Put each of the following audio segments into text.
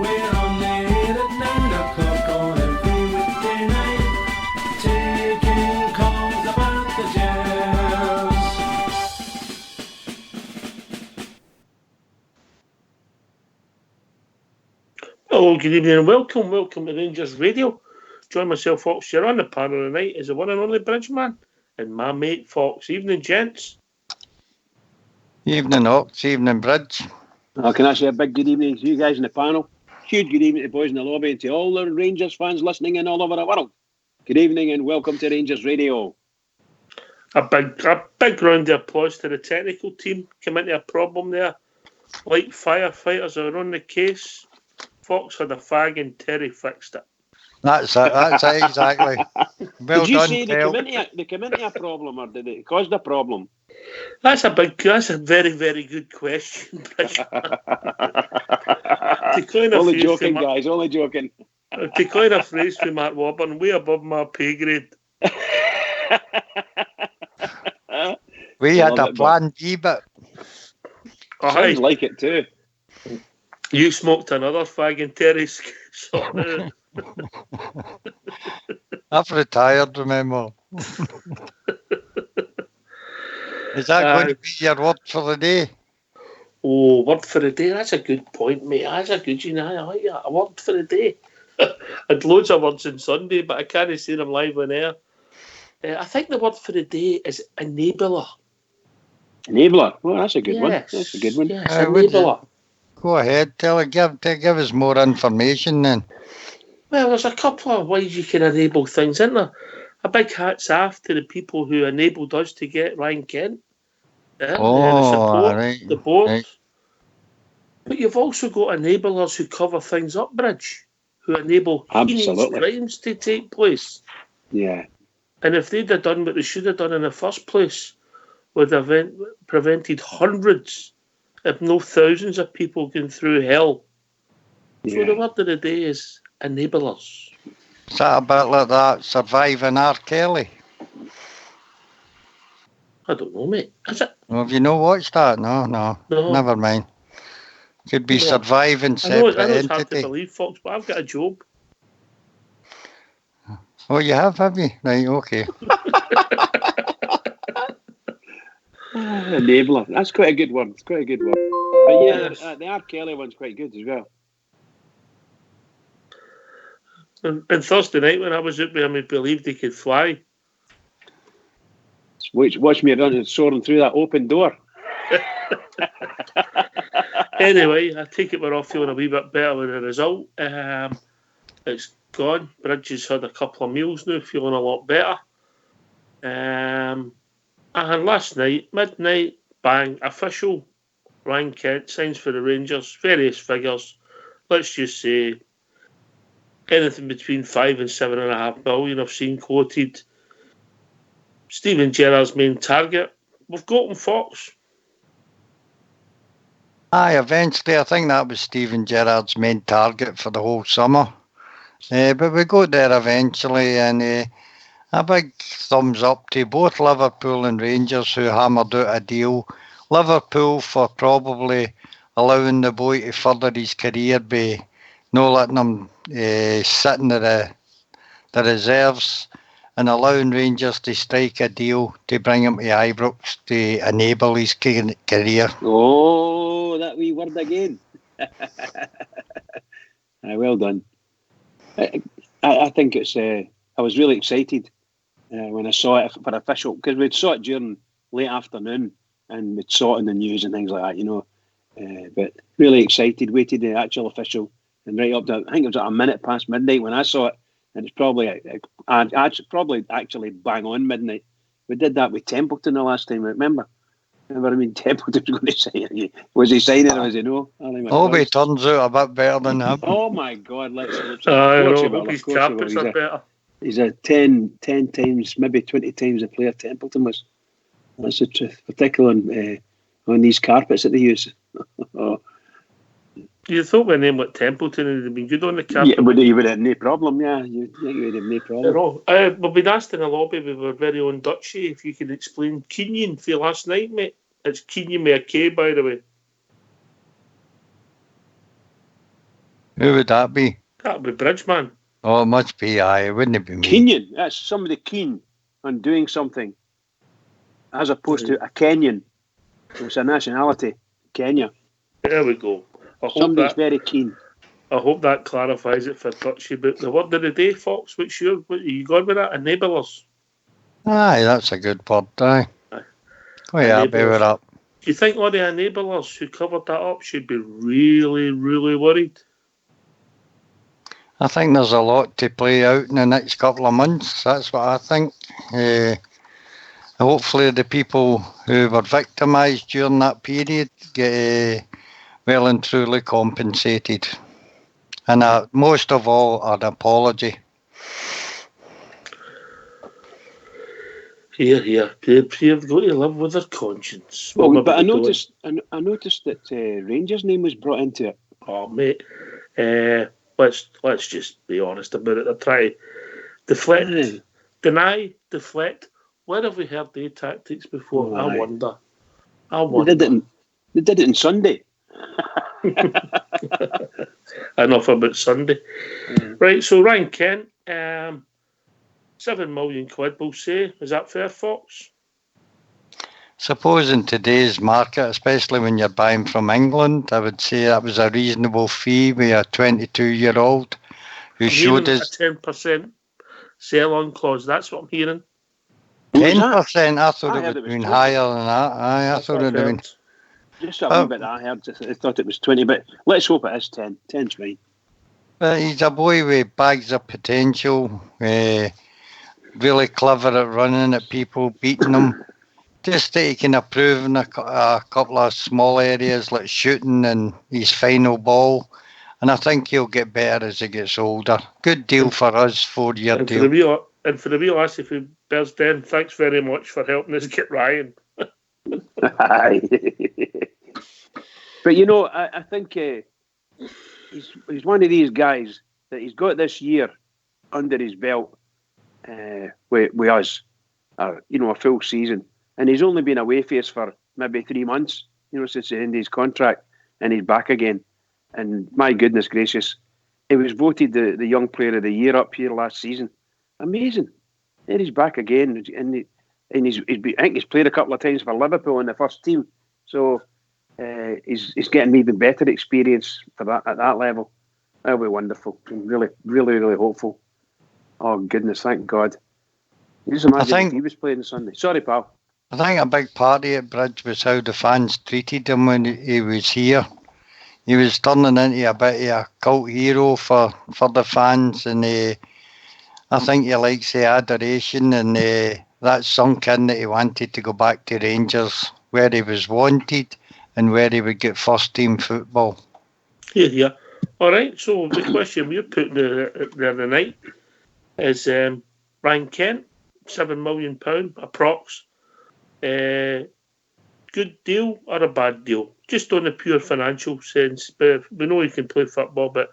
We're on the air at 9 o'clock on every weekday night, taking calls about the Jazz. Hello, good evening and welcome to Rangers Radio. Join myself, Fox, here on the panel tonight is the one and only Bridgeman and my mate Fox. Evening, gents. Evening, Ox. Evening, Bridge. Can I say a big good evening to you guys in the panel? Huge good evening to the boys in the lobby and to all the Rangers fans listening in all over the world. Good evening and welcome to Rangers Radio. A big round of applause to the technical team. Came into a problem there. Like firefighters are on the case. Fox had a fag and Terry fixed it. That's it exactly. Well did you done, say they came into a problem or did it cause the problem? That's a very, very good question. Only joking, guys. Only joking. To coin a phrase from Mark Warburton, way above my pay grade. We had a plan B, but sounds like it too. You smoked another fag and Terry's I've retired, remember. Is that going to be your word for the day? Oh, word for the day. That's a good point, mate. That's a good, I like that. A word for the day. I had loads of words on Sunday, but I can't say them live on air. I think the word for the day is enabler. Enabler? Oh, that's a good one. That's a good one. Yes, enabler. Go ahead, give us more information then. Well, there's a couple of ways you can enable things, isn't there? A big hats off to the people who enabled us to get Ryan Kent. The support, right, the board. Right. But you've also got enablers who cover things up, Bridge, who enable heinous crimes to take place. Yeah. And if they'd have done what they should have done in the first place, would have prevented hundreds, if no thousands of people going through hell. Yeah. So the word of the day is enablers. Is that a bit like that Surviving R. Kelly? I don't know, mate. Is it? Well, have you not watched that? No. Never mind. Could be Surviving Separate I know it's Entity. hard to believe, Fox, but I've got a job. Oh, you have you? Right, okay. Enabler. That's quite a good one. It's quite a good one. But yeah, the R. Kelly one's quite good as well. And Thursday night when I was out with him, he believed he could fly. Watch me running, soaring through that open door. Anyway, I take it we're all feeling a wee bit better with the result. It's gone. Bridge has had a couple of meals now, feeling a lot better. And last night, midnight, bang, official. Ryan Kent signs for the Rangers, various figures. Let's just say anything between 5 and 7.5 million I've seen quoted. Steven Gerrard's main target. We've got him, Fox. Aye, eventually, I think that was Steven Gerrard's main target for the whole summer. But we got there eventually, and a big thumbs up to both Liverpool and Rangers who hammered out a deal. Liverpool for probably allowing the boy to further his career by not letting him sit in the reserves, and allowing Rangers to strike a deal to bring him to Ibrox to enable his career. Oh, that wee word again. Well done. I think it's. I was really excited when I saw it for official, because we'd saw it during late afternoon and we'd saw it in the news and things like that, you know. But really excited, waited the actual official, and right up to, I think it was at a minute past midnight when I saw it, and it's probably actually bang on midnight. We did that with Templeton the last time, remember? I mean, Templeton was going to sign it. Was he signing or was he no? Obi turns out a bit better than him. Oh my God, let's his carpets are better. He's a 10 times, maybe 20 times the player Templeton was. That's the truth, particularly on these carpets that they use. You thought with a name like Templeton would have been good on the carpet? Yeah, he would have no problem, yeah. You think he would have no problem. We've been asked in the lobby with our very own Dutchie if you can explain Kenyan for last night, mate. It's Kenyan with a K, by the way. Who would that be? That would be Bridgeman. Oh, it must be I. It wouldn't be me. Kenyan. That's somebody keen on doing something, as opposed to a Kenyan. It's a nationality, Kenya. There we go. I hope Somebody's that very keen. I hope that clarifies it for Touchy. But the word of the day, Fox, what you going with that? Enablers. Aye, that's a good word, aye. Aye. Quite happy with that. Do you think all the enablers who covered that up should be really, really worried? I think there's a lot to play out in the next couple of months. That's what I think. Hopefully the people who were victimised during that period get well and truly compensated. And most of all, an apology. Here. They've got to live with their conscience. Well, but I noticed that Rangers' name was brought into it. Oh, mate. Let's just be honest about it. They're trying to deflect, deny, deflect. Where have we heard their tactics before? Oh, I wonder. They did it on Sunday. Enough about Sunday. Right, so Ryan Kent, £7 million, we'll say. Is that fair, Fox? Suppose in today's market, especially when you're buying from England, I would say that was a reasonable fee with a 22-year-old who showed us a 10% sell-on clause. That's what I'm hearing. 10%. I thought I it heard would it have was been 20. higher than that. Aye, I thought it would have been. Just a little bit that I heard. I thought it was 20, but let's hope it is 10. 10's fine. He's a boy with bags of potential, really clever at running at people, beating them. Just that he can improve in a couple of small areas like shooting and his final ball. And I think he'll get better as he gets older. Good deal for us, 4-year And deal. for the real Lassie who bears den, thanks very much for helping us get Ryan. But you know, I think he's one of these guys that he's got this year under his belt with us, a full season, and he's only been away for us for maybe 3 months, since the end of his contract, and he's back again. And my goodness gracious, he was voted the young player of the year up here last season. Amazing. There he's back again, and I think he's played a couple of times for Liverpool in the first team, so he's getting even better experience for that at that level. That'll be wonderful. I'm really, really, really hopeful. Oh goodness, thank God. You just imagine if he was playing Sunday. Sorry, pal. I think a big part of it, Bridge, was how the fans treated him when he was here. He was turning into a bit of a cult hero for the fans, and I think he likes the adoration, and that sunk in that he wanted to go back to Rangers, where he was wanted and where he would get first team football. Yeah. All right, so the question we're putting there the night is Ryan Kent, £7 million, approx. Good deal or a bad deal? Just on the pure financial sense. But we know he can play football, but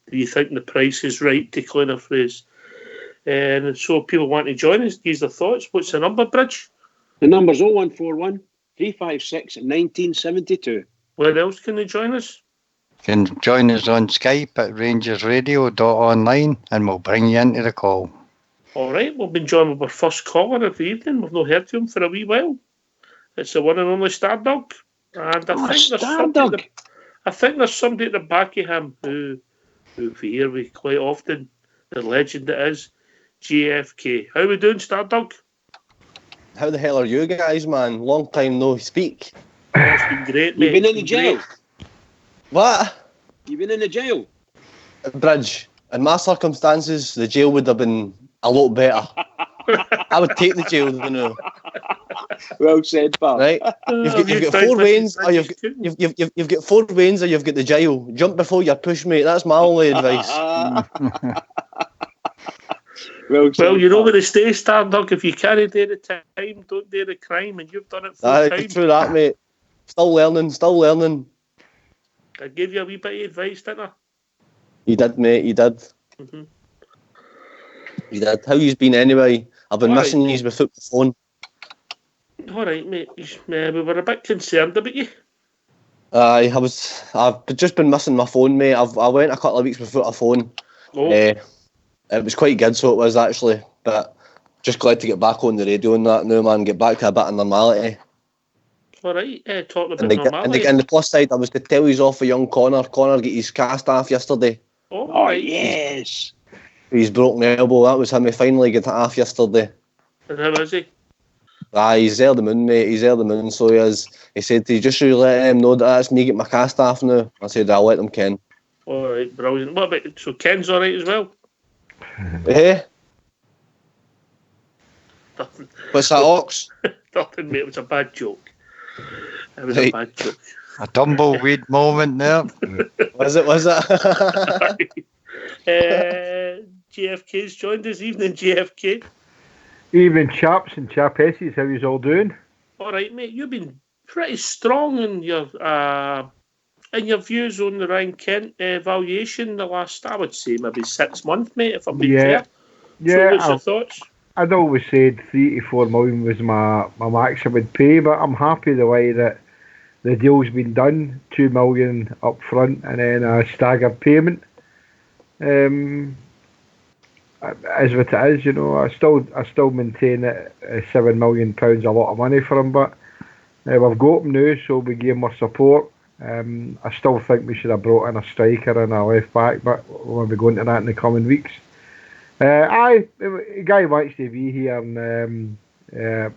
do you think the price is right, to coin a phrase? And so people want to join us, give their thoughts. What's the number, Bridge? The number's 0141 356 1972. Where else can they join us? You can join us on Skype at rangersradio.online, and we'll bring you into the call. All right, we've been joined with our first caller of the evening. We've not heard from him for a wee while. It's the one and only Stardog. And I think there's somebody at the back of him who we hear we quite often, the legend it is, JFK. How we doing, Stardog? How the hell are you guys, man? Long time no speak. Oh, it's been great, mate. You've been in the jail? What? You've been in the jail? Bridge, in my circumstances, the jail would have been a lot better. I would take the jail, you know. Well said, pal. Right? You've got 4 ways, or you've got 4 ways, or you've got the jail. Jump before you push, mate. That's my only advice. Well, you know where to stay, Stardog. If you can't do the time, don't do the crime, and you've done it full time. True that, mate. Still learning. I gave you a wee bit of advice, didn't I? You did, mate. You did. Mm-hmm. You did. How you's been anyway? I've been missing you without the phone. All right, mate. We were a bit concerned about you. I've just been missing my phone, mate. I went a couple of weeks without a phone. Oh, It was quite good, so it was actually. But just glad to get back on the radio and that now, man. Get back to a bit of normality. all right. Talking about And normality. the plus side, I was to tell you off for young Connor. Connor got his cast off yesterday. Oh, Oh, right. yes. His broken elbow. That was him. He finally got it off yesterday. And how is he? He's there the moon, mate. He's there the moon. So he is. He said, "You just should let him know that that's me get my cast off now." I said, "I'll let him Ken." All right, brilliant. What about, so Ken's all right as well? Eh? Nothing, What's that, Ox? nothing, mate. It was a bad joke. It was a Right. bad joke. A tumbleweed moment there. Was it? JFK's joined us. Evening, JFK. Evening, chaps and chapesses. How you all doing? All right, mate. You've been pretty strong in your views on the Ryan Kent valuation the last, I would say, maybe 6 months, mate. If I'm being fair. So, Yeah. what's your thoughts? I'd always said 3 to 4 million was my max I would pay, but I'm happy the way that the deal's been done. 2 million up front and then a staggered payment. As what it is, you know, I still maintain that £7 million a lot of money for him, but we've got him now, so we give him our support. I still think we should have brought in a striker and a left back, but we'll be going to that in the coming weeks. The guy wants to be here, and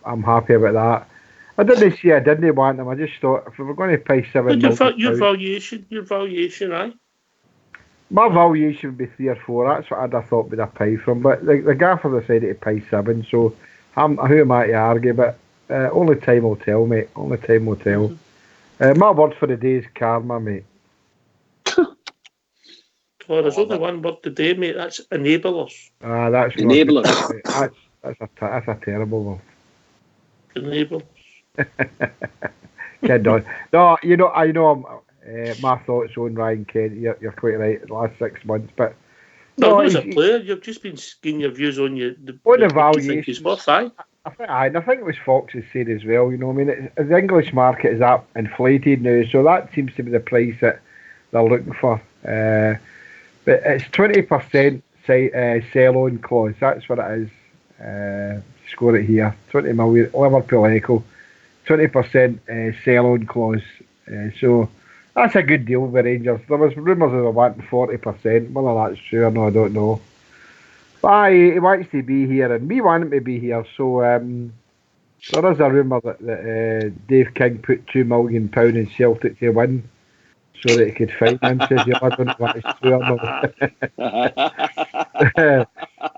I'm happy about that. I didn't want him. I just thought if we were going to pay £7 million, Your valuation, aye. my valuation would be 3 or 4. That's what I'd have thought we'd have paid from. But the gaffer decided to pay 7, so who am I to argue? But only time will tell, mate. Only time will tell. My word for the day is karma, mate. Well, there's only one word today, mate. That's enablers. That's not Enablers. good. That's a terrible one. Enablers. Kid on. No, I know. My thoughts on Ryan Kent. You're quite right. The last 6 months, but No, as a player, you've just been getting your views on the what the what you think he's valuations. worth, aye. I think it was Fox's said as well. You know, I mean, the English market is up inflated now, so that seems to be the price that they're looking for. But it's 20% sell-on clause. That's what it is. Score it here. 20 million. Liverpool Echo. 20% sell-on clause. So that's a good deal with Rangers. There was rumours of wanting 40%. Whether that's true or no, I don't know. But he wants to be here, and we want him to be here. So there is a rumour that Dave King put £2 million in Celtic to win, so that he could finance his. I don't know what it's true or not.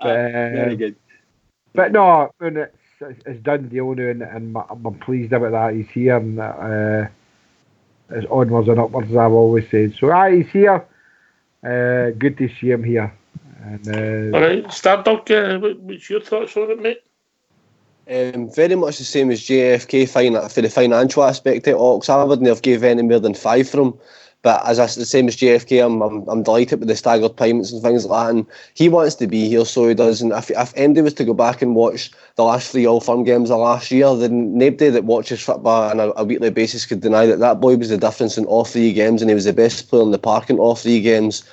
Very good. But no, it's done deal now, and I'm pleased about that. He's here, and it's onwards and upwards, as I've always said. So he's here. Good to see him here. And, All right, Stardog, what's your thoughts on it, mate? Very much the same as JFK for the financial aspect of Ox. I wouldn't have gave any more than 5 for him. But the same as JFK, I'm delighted with the staggered payments and things like that. And he wants to be here, so he does. And if Andy was to go back and watch the last 3 All Firm games of last year, then nobody that watches football on a weekly basis could deny that boy was the difference in all 3 games, and he was the best player in the park in all 3 games.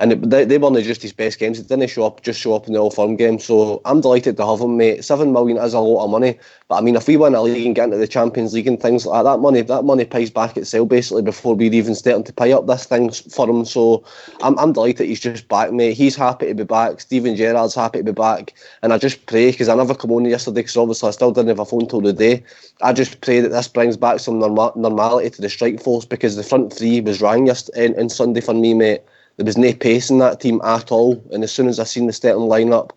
And they weren't just his best games. He didn't show up in the All Firm game. So I'm delighted to have him, mate. $7 million is a lot of money. But I mean, if we win a league and get into the Champions League and things like that money pays back itself basically before we're even starting to pay up this thing for him. So I'm delighted he's just back, mate. He's happy to be back. Steven Gerrard's happy to be back. And I just pray, because I never come on yesterday, because obviously I still didn't have a phone till the day. I just pray that this brings back some normality to the strike force, because the front 3 was rang in Sunday for me, mate. There was no pace in that team at all, and as soon as I seen the starting lineup,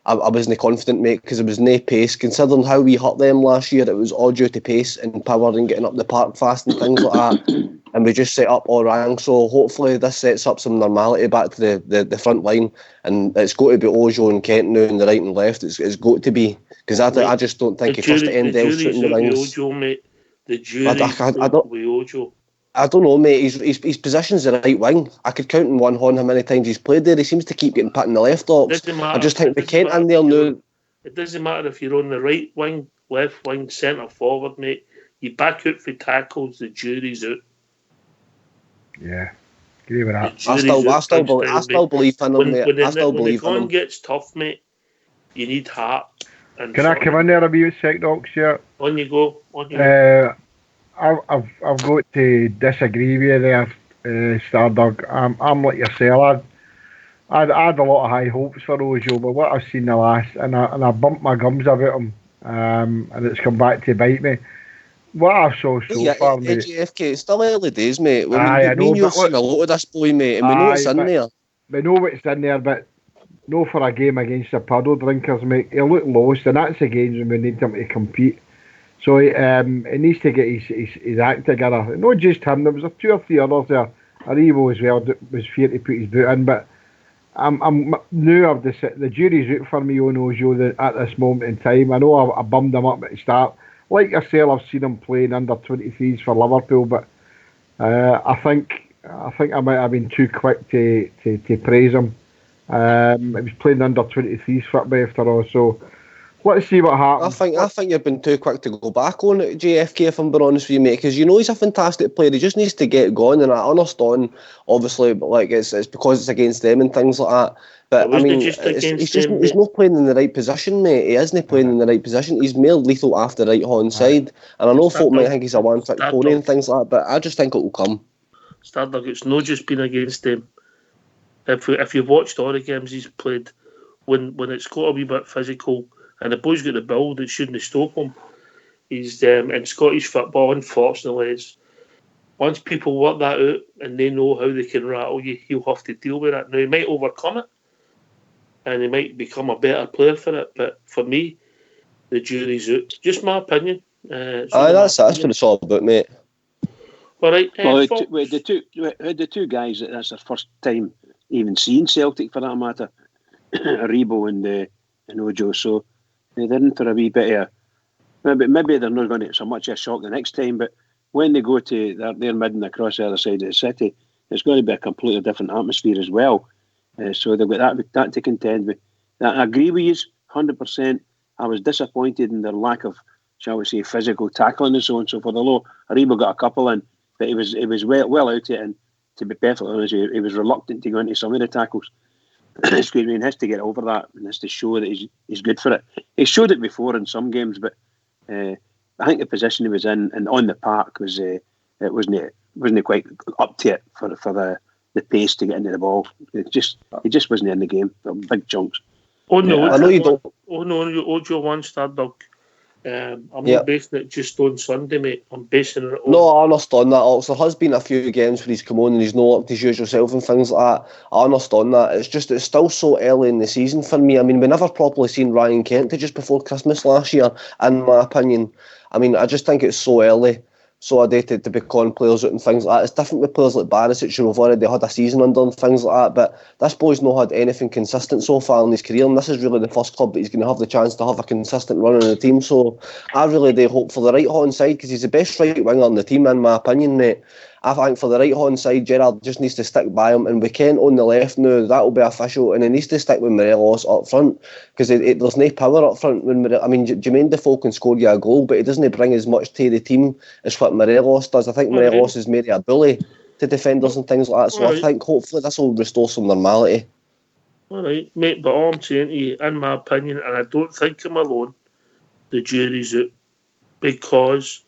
I wasn't confident, mate, because there was no pace. Considering how we hurt them last year, it was all due to pace and power and getting up the park fast and things like that. And we just set up all rang. So hopefully this sets up some normality back to the front line, and it's got to be Ojo and Kent now in the right and left. It's got to be, because I just don't think he first to end Dale shooting the wings. Ojo, mate. The jury's out with Ojo. I don't know, mate. His position's the right wing. I could count in one hand how many times he's played there. He seems to keep getting put in the left Ox. I just think the Kent in there now. It doesn't matter if you're on the right wing, left wing, centre forward, mate. You back out for tackles, the jury's out. Yeah, agree with The that. jury's out I still Crunch believe in him, When, mate. when, I the, still when the believe in going him. gets tough, mate, you need heart. And Can I come in there a wee sec, Doc? Sure. On you go. On you go. I've got to disagree with you there, Stardog. I'm like yourself. I had a lot of high hopes for Ojo, but what I've seen the last, and I bumped my gums about him, and it's come back to bite me. What I saw so far, mate. GFK, it's still early days, mate. I Me know, and you but have seen a lot of this boy, mate, and we know it's in there. We know what's in there, but no for a game against the puddle drinkers, mate. He looked lost, and that's the games when we need him to compete. So he needs to get his act together. Not just him, there was 2 or 3 others there. Aribo as well that was fear to put his boot in, but I'm now the jury's out for me on Ojo at this moment in time. I know I bummed him up at the start. Like yourself, I've seen him playing under 23s for Liverpool, but I think I might have been too quick to praise him. He was playing under 23s football after all, so let's see what happens. I think you've been too quick to go back on it, JFK, if I'm being honest with you, mate, because you know he's a fantastic player. He just needs to get going, and I understand, obviously, but like it's because it's against them and things like that. But I mean, he's not playing in the right position, mate. He isn't playing in the right position. He's more lethal after right hand side, and I know folk might think he's a one-trick pony and things like that, but I just think it will come. Stardog, it's not just been against them. If you've watched all the games he's played, when it's got a wee bit physical, and the boy's got the build, it shouldn't stop him. He's in Scottish football, unfortunately, is once people work that out and they know how they can rattle you, he'll have to deal with it. Now he might overcome it, and he might become a better player for it. But for me, the jury's out. Just my opinion. That's what it's all about, mate. All right. The two guys that's their first time even seeing Celtic, for that matter, Aribo and Ojo. So they're in for a wee bit of maybe they're not going to get so much of a shock the next time, but when they go to they're midden across the other side of the city, it's going to be a completely different atmosphere as well. So they've got that to contend with. I agree with you 100%. I was disappointed in their lack of, shall we say, physical tackling and so on and so forth. Although Aribo got a couple in, but he was well out of it, and to be perfectly honest, he was reluctant to go into some of the tackles. Excuse me, and has to get over that, and has to show that he's good for it. He showed it before in some games, but I think the position he was in and on the park was it wasn't quite up to it for the pace to get into the ball. He just wasn't in the game. Big chunks. Oh no, I know you don't. Oh no, Ojo one Stardog. I'm not basing it just on Sunday, mate. I'm basing it on... No, I understand that. Also, there has been a few games where he's come on and he's not looked his usual self and things like that. I understand that. It's still so early in the season for me. I mean, we never properly seen Ryan Kent just before Christmas last year, in my opinion. I mean, I just think it's so early. So dated to be calling players out and things like that. It's different with players like Barisic, who have already had a season under and things like that. But this boy's not had anything consistent so far in his career, and this is really the first club that he's going to have the chance to have a consistent run in the team. So I really do hope for the right hand side, because he's the best right winger in the team, in my opinion, mate. I think for the right hand side, Gerrard just needs to stick by him, and we Kent on the left now, that will be official, and he needs to stick with Morelos up front, because there's no power up front. Jermaine Defoe can score you a goal, but he doesn't bring as much to the team as what Morelos does. I think Morelos is maybe a bully to defenders and things like that, so I think hopefully this will restore some normality. All right, mate, but all I'm saying to you, in my opinion, and I don't think I'm alone, the jury's out, because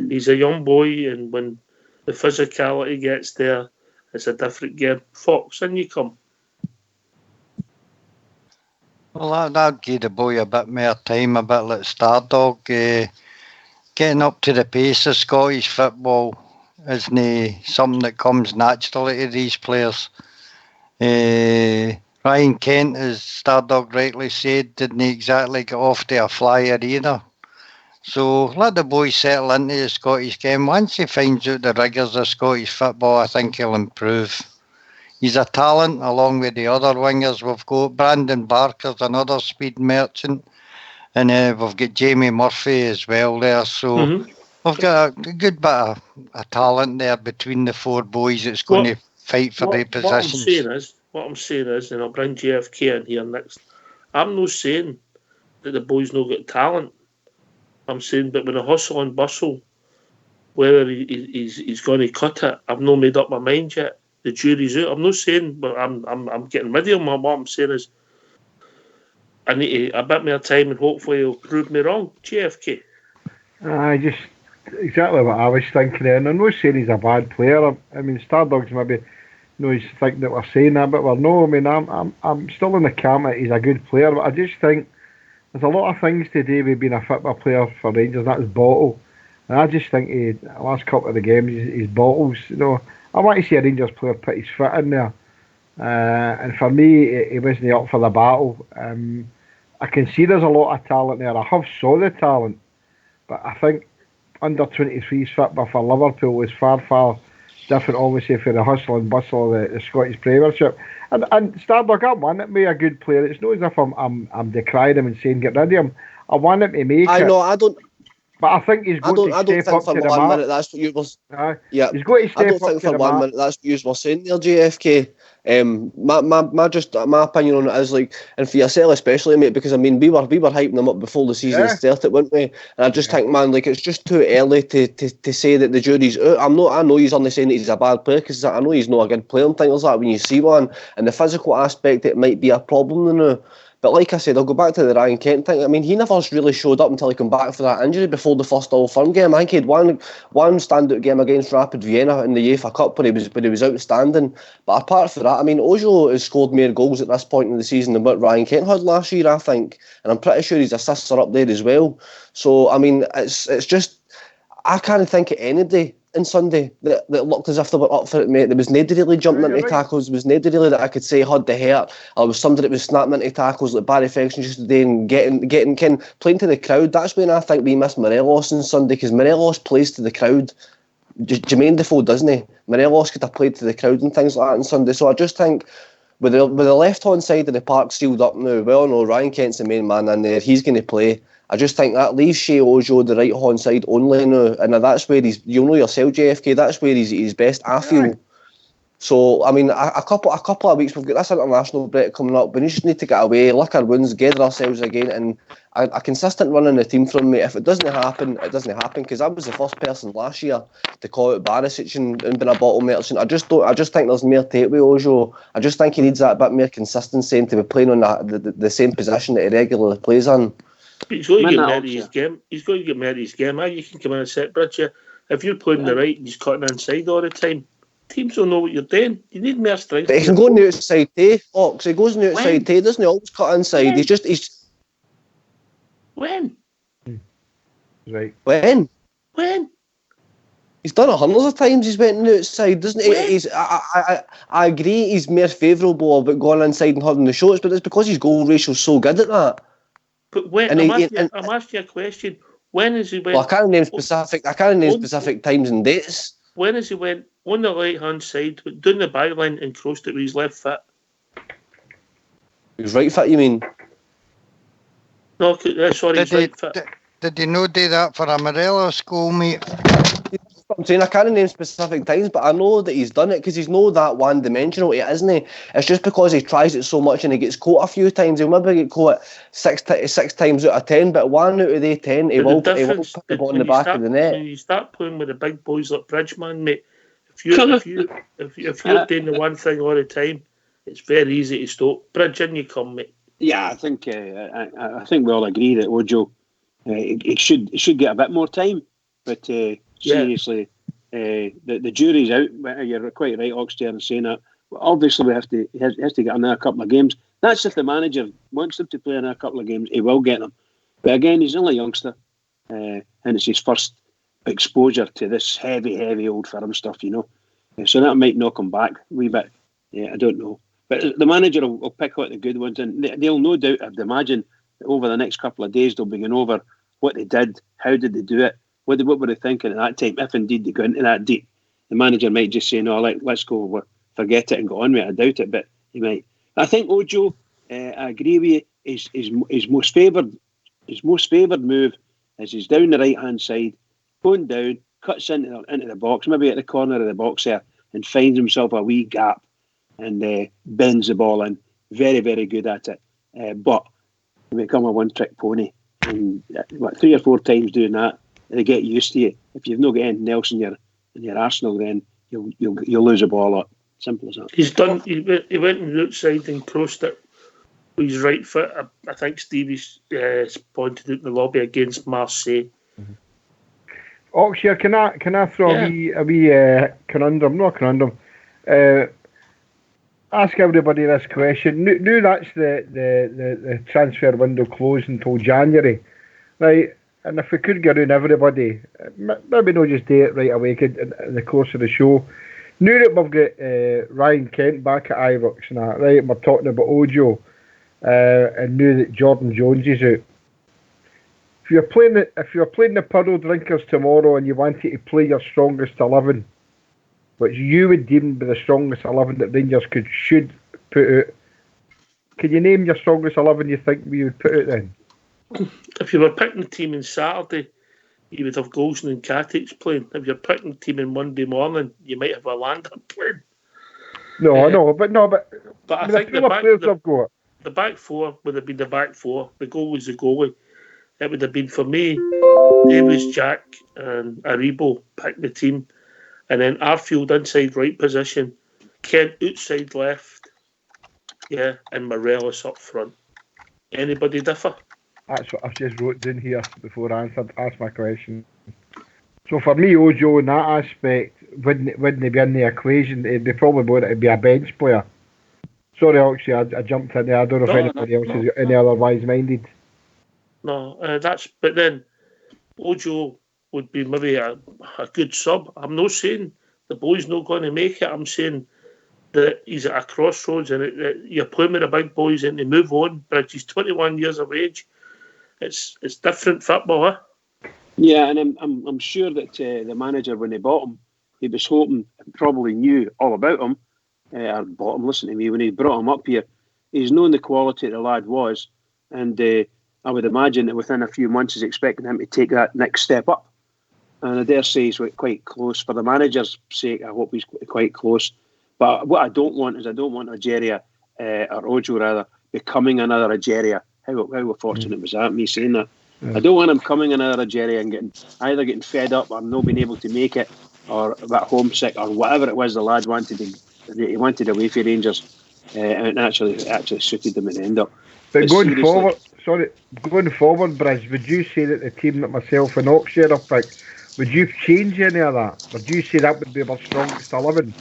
he's a young boy, and when the physicality gets there, it's a different game. Fox, in you come. Well, I'd give the boy a bit more time, a bit like Stardog. Getting up to the pace of Scottish football isn't something that comes naturally to these players. Ryan Kent, as Stardog rightly said, didn't exactly get off to a flyer either. So let the boy settle into the Scottish game. Once he finds out the rigours of Scottish football, I think he'll improve. He's a talent, along with the other wingers. We've got Brandon Barker's another speed merchant, and we've got Jamie Murphy as well there. So we've got a good bit of talent there between the 4 boys that's going to fight for their positions. What I'm saying is, and I'll bring JFK in here next, I'm not saying that the boys not got talent. I'm saying that with the hustle and bustle whether he's going to cut it, I've not made up my mind yet. The jury's out. I'm not saying, but I'm getting rid of him. What I'm saying is, I need a bit more time, and hopefully he'll prove me wrong. JFK. I just exactly what I was thinking there. And I'm not saying he's a bad player. I mean, Stardog's maybe he's thinking that we're saying that, but we're no. I mean, I'm still in the camp that he's a good player, but I just think there's a lot of things to do with being a football player for Rangers. And that's Bottle, and I just think the last couple of the games, his Bottles. I want to see a Rangers player put his foot in there. And for me, he wasn't up for the battle. I can see there's a lot of talent there. I have saw the talent, but I think under 23's football for Liverpool was far different, obviously, for the hustle and bustle of the Scottish Premiership. And Stardog, I want him to be a good player. It's not as if I'm decrying him and saying get rid of him. I want him to make it. I know, I don't. But I think he's got to step up to the mark. Minute, that's what you were. Yeah, he's got to step up to the mark. I don't think for 1 minute that's what you were saying there, JFK. My opinion on it is like, and for yourself especially, mate, because I mean we were hyping them up before the season started, weren't we? And I just think, man, like it's just too early to say that the jury's out. I know he's only saying that he's a bad player because I know he's not a good player and things like that when you see one, and the physical aspect it might be a problem now. But like I said, I'll go back to the Ryan Kent thing. I mean, he never really showed up until he came back for that injury before the first All Firm game. I think he had one standout game against Rapid Vienna in the UEFA Cup where he was outstanding. But apart from that, I mean, Ojo has scored more goals at this point in the season than what Ryan Kent had last year, I think. And I'm pretty sure his assists are up there as well. So, I mean, it's just, I can't think of anybody on Sunday that looked as if they were up for it, mate. There was nobody really jumping into tackles. There was nobody really that I could say had the hurt. Or was somebody that was snapping into tackles like Barry Ferguson used to do and getting playing to the crowd. That's when I think we missed Morelos on Sunday, because Morelos plays to the crowd. Jermaine Defoe doesn't he? Morelos could have played to the crowd and things like that on Sunday. So I just think with the left-hand side of the park sealed up now, well, no, Ryan Kent's the main man in there. He's going to play. I just think that leaves Shea Ojo the right-hand side only now, and that's where you'll know yourself, JFK, that's where he's best, I feel. So, I mean, a couple of weeks, we've got this international break coming up, but we just need to get away, lick our wounds, gather ourselves again, and a consistent run in the team from me. If it doesn't happen, it doesn't happen, because I was the first person last year to call out Barisic and being a bottle merchant. I just think there's more to it with Ojo. I just think he needs that bit more consistency and to be playing on the same position that he regularly plays in. He's got to get married his game. He's got to get married his game. You can come in and set Bridget. If you're playing the right and he's cutting inside all the time, teams don't know what you're doing. You need more strength. But he can go on the outside too, Ox. He goes on the outside too, doesn't he? Always cut inside. When? He's When? Right. When? He's done it hundreds of times. He's went on the outside, doesn't he? I agree. He's more favourable about going inside and holding the shots, but it's because his goal ratio's so good at that. But when I'm asking you a question. When is he went? Well, I can't name specific times and dates. When is he went on the right hand side, down the byline and crossed it with his left foot? His right foot, you mean? No, sorry, his right foot. Did you not do that for a Morelos goal, mate? I'm saying I can't name specific times, but I know that he's done it because he's not that one-dimensional, isn't he? It's just because he tries it so much and he gets caught a few times. He'll maybe get caught six times out of 10, but 1 out of the 10, he will put the ball in the back of the net. When you start playing with the big boys like Bridgman, mate, if you're doing the one thing all the time, it's very easy to stop. Bridge, in you come, mate. Yeah, I think we all agree that Ojo he should get a bit more time, but. Seriously, the jury's out. You're quite right, Oxter, in saying that. Obviously, he has to get another couple of games. That's if the manager wants him to play another couple of games, he will get them. But again, he's only a youngster, and it's his first exposure to this heavy old firm stuff, you know. So that might knock him back a wee bit. Yeah, I don't know. But the manager will pick out the good ones, and they'll no doubt, I'd imagine, over the next couple of days, they'll be going over what they did, how did they do it, what were they thinking at that time? If indeed they go into that deep, the manager might just say, "No, let's go, forget it and go on with it." I doubt it, but he might. I think Ojo, I agree with you. His most favoured move is he's down the right hand side, going down, cuts into the box, maybe at the corner of the box there, and finds himself a wee gap and bends the ball in. Very, very good at it. But he become a one trick pony, and 3 or 4 times doing that. and they get used to you. If you've not got anything else in your arsenal, then you'll lose the ball a lot. Simple as that. He's done. He went on the outside and crossed it with his right foot. I think Stevie's pointed out in the lobby against Marseille. Oxshire, can I throw a wee conundrum? Not conundrum. Ask everybody this question. Now that's the transfer window closed until January, right? And if we could get around everybody, maybe not just do it right away in the course of the show. Now that we've got Ryan Kent back at Ibrox and that, right? And we're talking about Ojo, and now that Jordan Jones is out. If you're playing the puddle drinkers tomorrow and you wanted to play your strongest 11, which you would deem to be the strongest 11 that Rangers should put out, can you name your strongest 11 you think we would put out then? If you were picking the team on Saturday, you would have Golson and Katic playing. If you're picking the team on Monday morning, you might have Orlando playing. But I think the back four would have been the back four. The goal was the goalie. It would have been, for me, Davis, Jack and Aribo picking the team. And then Arfield inside right position, Kent outside left, and Morelos up front. Anybody differ? That's what I've just wrote down here before I asked my question. So for me, Ojo in that aspect wouldn't be in the equation. It'd be probably more to be a bench player. Sorry, actually, I jumped in there. I don't know if anybody else is any otherwise minded. No, but then Ojo would be maybe a good sub. I'm not saying the boy's not going to make it. I'm saying that he's at a crossroads and you're playing with the big boys and they move on. But he's 21 years of age. It's different football, eh? Yeah, and I'm sure that the manager, when they bought him, he was hoping, probably knew all about him, or bought him, listen to me, when he brought him up here, he's known the quality the lad was, and I would imagine that within a few months he's expecting him to take that next step up. And I dare say he's quite close. For the manager's sake, I hope he's quite close. But what I don't want is Algeria, or Ojo rather, becoming another Algeria. How fortunate was that, me saying that? I don't want him coming another Algeria and either getting fed up or not being able to make it, or a bit homesick, or whatever it was the lad wanted. He wanted away from Rangers, and actually suited them at the end up. But going forward, Briz, would you say that the team that myself and Oxshire have picked, would you change any of that? Would you say that would be our strongest 11?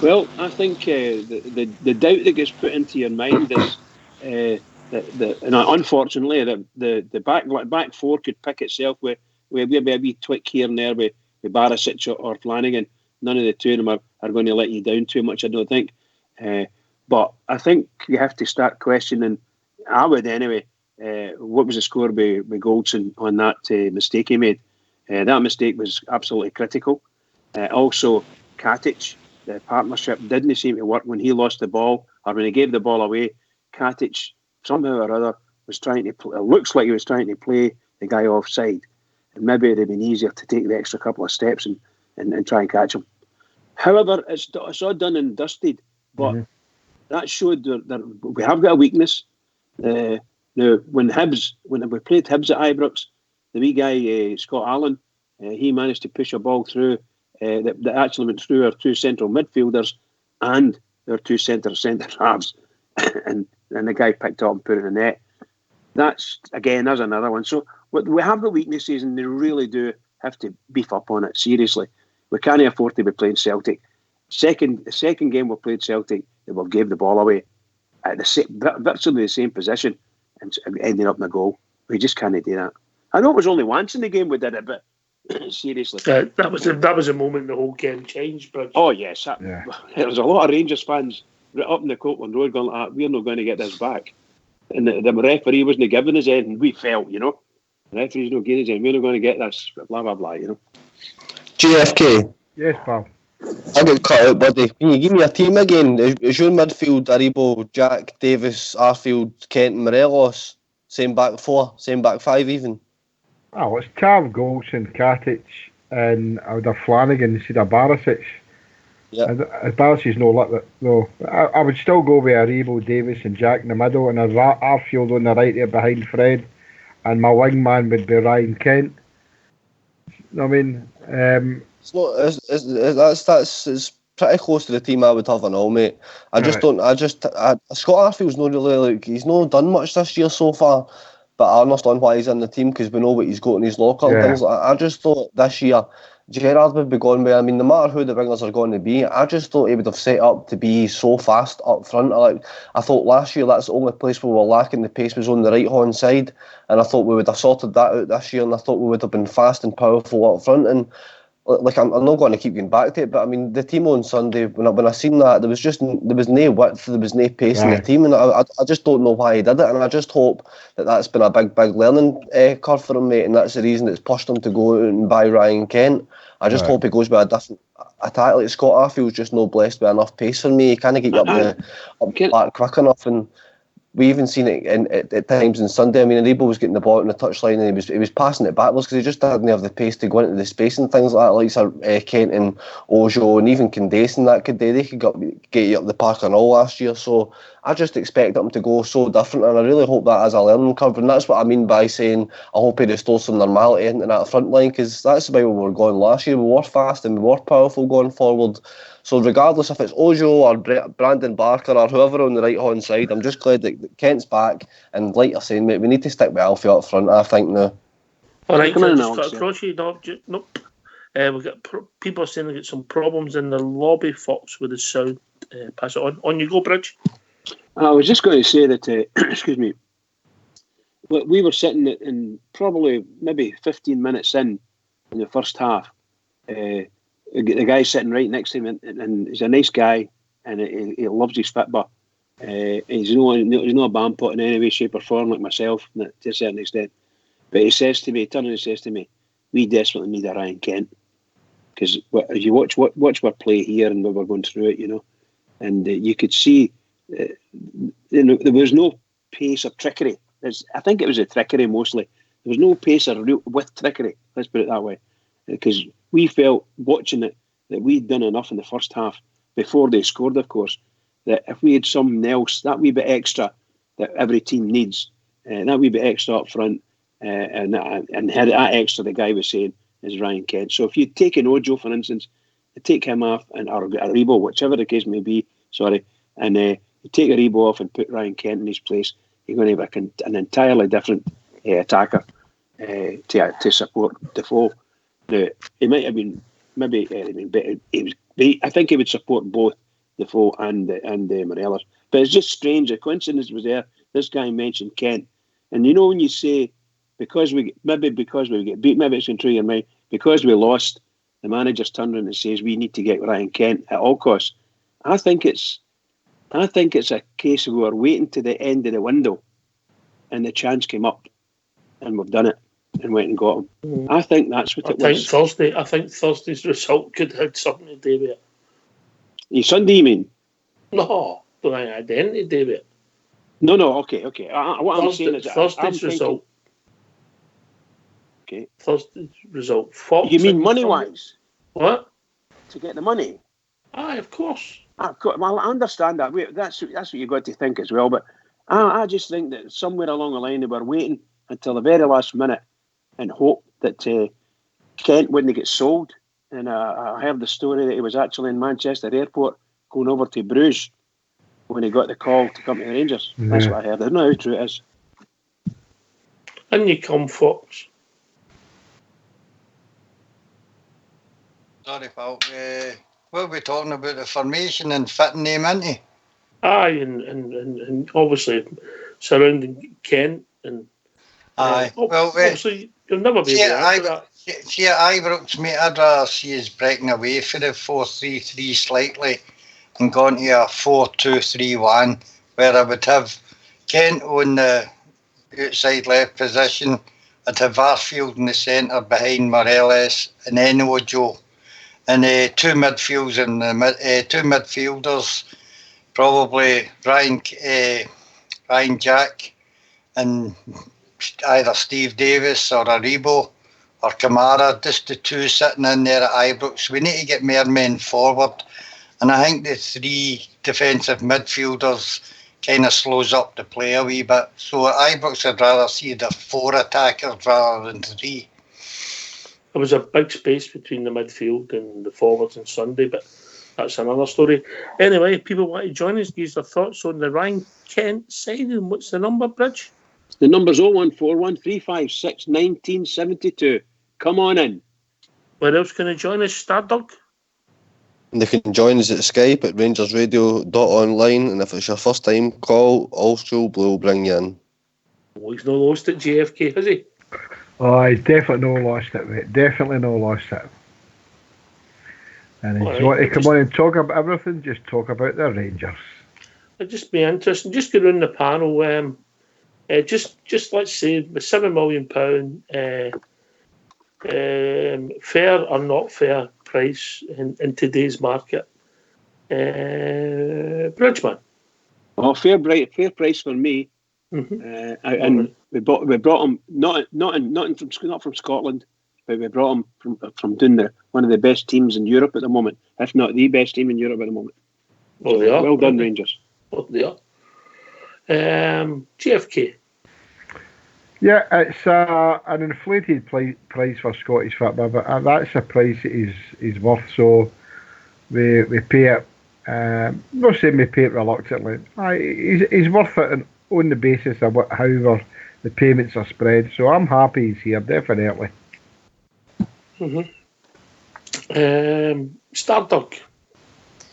Well, I think the doubt that gets put into your mind is and unfortunately the back four could pick itself with maybe a wee tweak here and there with Barisic or Flanagan. None of the two of them are going to let you down too much, I don't think. But I think you have to start questioning, I would anyway, what was the score with Goldson on that mistake he made. That mistake was absolutely critical. Also, Katic, the partnership didn't seem to work when he lost the ball, or when he gave the ball away. Katic, somehow or other, was trying to play, it looks like he was trying to play the guy offside. And maybe it would have been easier to take the extra couple of steps and try and catch him. However, it's all done and dusted, but that showed that we have got a weakness. Now, when we played Hibs at Ibrox, the wee guy, Scott Allen, he managed to push a ball through that actually went through our two central midfielders and our two centre halves, and the guy picked it up and put it in the net. That's another one. So we have the weaknesses, and they really do have to beef up on it seriously. We can't afford to be playing Celtic. The second game we played Celtic, they will give the ball away at virtually the same position and ending up in a goal. We just can't do that. I know it was only once in the game we did it, but seriously. That was a moment the whole game changed, Bridge. Oh, yes. There was a lot of Rangers fans up in the Copeland Road going, we're not going to get this back. And the referee wasn't giving us anything. We felt, The referee's not giving us anything. We're not going to get this, blah, blah, blah, JFK. Yes, pal. I got cut out, buddy. Can you give me a team again? Is your midfield Aribo, Jack, Davis, Arfield, Kent, and Morelos? Same back four, same back five even? Oh, it's Tav, Goldson, Katic, and I would have Flanagan instead of Barisic. Yeah. Barisic's no luck, though. I would still go with Aribo, Davis, and Jack in the middle, and Arfield on the right there behind Fred. and my wingman would be Ryan Kent. I mean, It's not. It's pretty close to the team I would have and all, mate. I just Right. don't. Scott Arfield's not really like he's not done much this year so far. But I understand why he's in the team because we know what he's got in his locker and Yeah. things. I just thought this year Gerrard would be gone with. I mean, no matter who the wingers are going to be, I just thought he would have set up to be so fast up front. I thought last year that's the only place we were lacking the pace was on the right hand side, and I thought we would have sorted that out this year, and I thought we would have been fast and powerful up front. And like I'm not going to keep going back to it, but I mean the team on Sunday when I seen that there was no width, there was no pace in the Right. team, and I just don't know why he did it, and I just hope that's been a big learning curve for him, mate, and that's the reason it's pushed him to go out and buy Ryan Kent. I just Right. hope he goes with a different attack. Like Scott Arfield's just not blessed with enough pace for me. He can't get you up the back quick enough, and we even seen it at times on Sunday. I mean, Aribo was getting the ball on the touchline and he was passing it backwards because he just didn't have the pace to go into the space and things like that. Like Kent and Ojo and even Candace and that they could get you up the park and all last year. So I just expect them to go so different, and I really hope that as a learning curve. And that's what I mean by saying I hope he restores some normality into that front line, because that's the way we were going last year. We were fast and we were powerful going forward. So regardless if it's Ojo or Brandon Barker or whoever on the right hand side, I'm just glad that Kent's back. And like you're saying, mate, we need to stick with Alfie up front, I think, now. All right, Come in, just Alex, cut yeah. across you. Nope. We've got people saying they get some problems in the lobby, Fox, with the sound. Pass it on. On you go, Bridge. I was just going to say that, excuse me, we were sitting in probably maybe 15 minutes in the first half. The guy sitting right next to him, and he's a nice guy, and he loves his football. He's not a bandpot in any way, shape or form like myself, to a certain extent. But he says to me, we desperately need a Ryan Kent. Because if you watch our play here and we were going through it, and you could see there was no pace or trickery. I think it was a trickery mostly. There was no pace or with trickery, let's put it that way. Because we felt, watching it, that we'd done enough in the first half, before they scored, of course, that if we had something else, that wee bit extra that every team needs, that wee bit extra up front, and had that extra, the guy was saying, is Ryan Kent. So if you take an Ojo, for instance, take him off, or Aribo, whichever the case may be, and you take Aribo off and put Ryan Kent in his place, you're going to have an entirely different attacker to support Defoe. Now, he might have been better. I think he would support both Defoe and Morelos. But it's just strange. The coincidence was there. This guy mentioned Kent, and when you say because we get beat, maybe it's going through your mind, because we lost, the manager's turned around and says we need to get Ryan Kent at all costs. I think it's a case of we were waiting to the end of the window, and the chance came up, and we've done it and went and got him. I think that's what it was. I think Thursday's result could have something to do with it. You Sunday, you mean? No, don't think it had anything to do with it. No. Okay. What I'm saying is that Thursday's result. Okay. Thursday's result. Fox. You mean money wise? What? To get the money? Aye, of course. Well, I understand that. That's what you've got to think as well. But I just think that somewhere along the line they were waiting until the very last minute and hope that Kent wouldn't get sold. And I heard the story that he was actually in Manchester Airport going over to Bruges when he got the call to come to the Rangers. Yeah. That's what I heard. I don't know how true it is. And you come, Fox. Sorry, pal. What are we talking about? The formation and fitting them into? Aye, and obviously surrounding Kent and. Aye. Well, obviously you'll never be able to answer that. See at Ibrox, mate, I'd rather see us breaking away for the 4-3-3 slightly and gone to a 4-2-3-1, where I would have Kent on the outside left position, I'd have Arfield in the centre behind Morelos, and then Ojo, and two midfielders, probably Ryan Jack and either Steve Davis or Aribo or Kamara, just the two sitting in there at Ibrox. We need to get more men forward, and I think the three defensive midfielders kind of slows up the play a wee bit. So at Ibrox, I'd rather see the 4 attackers rather than 3. There was a big space between the midfield and the forwards on Sunday, but that's another story. Anyway, if people want to join us, give their thoughts on the Ryan Kent signing. What's the number, Bridge? The number's 01413561972. Come on in. Where else can they join us? Stardog? And they can join us at Skype at rangersradio.online, and if it's your first time call, Austral Blue will bring you in. Oh, he's not lost at JFK, has he? Oh, he's definitely no lost it, mate. Definitely no lost it. And if you want to come on and talk about everything, just talk about the Rangers. It'd just be interesting. Just go round the panel. Just let's say the £7 million fair or not fair price in today's market. Bridgeman. Oh, fair price for me. Mm-hmm. And we brought him not from Scotland, but we brought him from doing one of the best teams in Europe at the moment, if not the best team in Europe at the moment. Well, they are. Well done, Rangers. Well, they are. JFK. Yeah, it's an inflated price for Scottish football, but that's a price that he's worth. So we pay it. Not saying we pay it reluctantly. He's worth it on the basis of however the payments are spread. So I'm happy he's here, definitely. Mm-hmm. Stardog.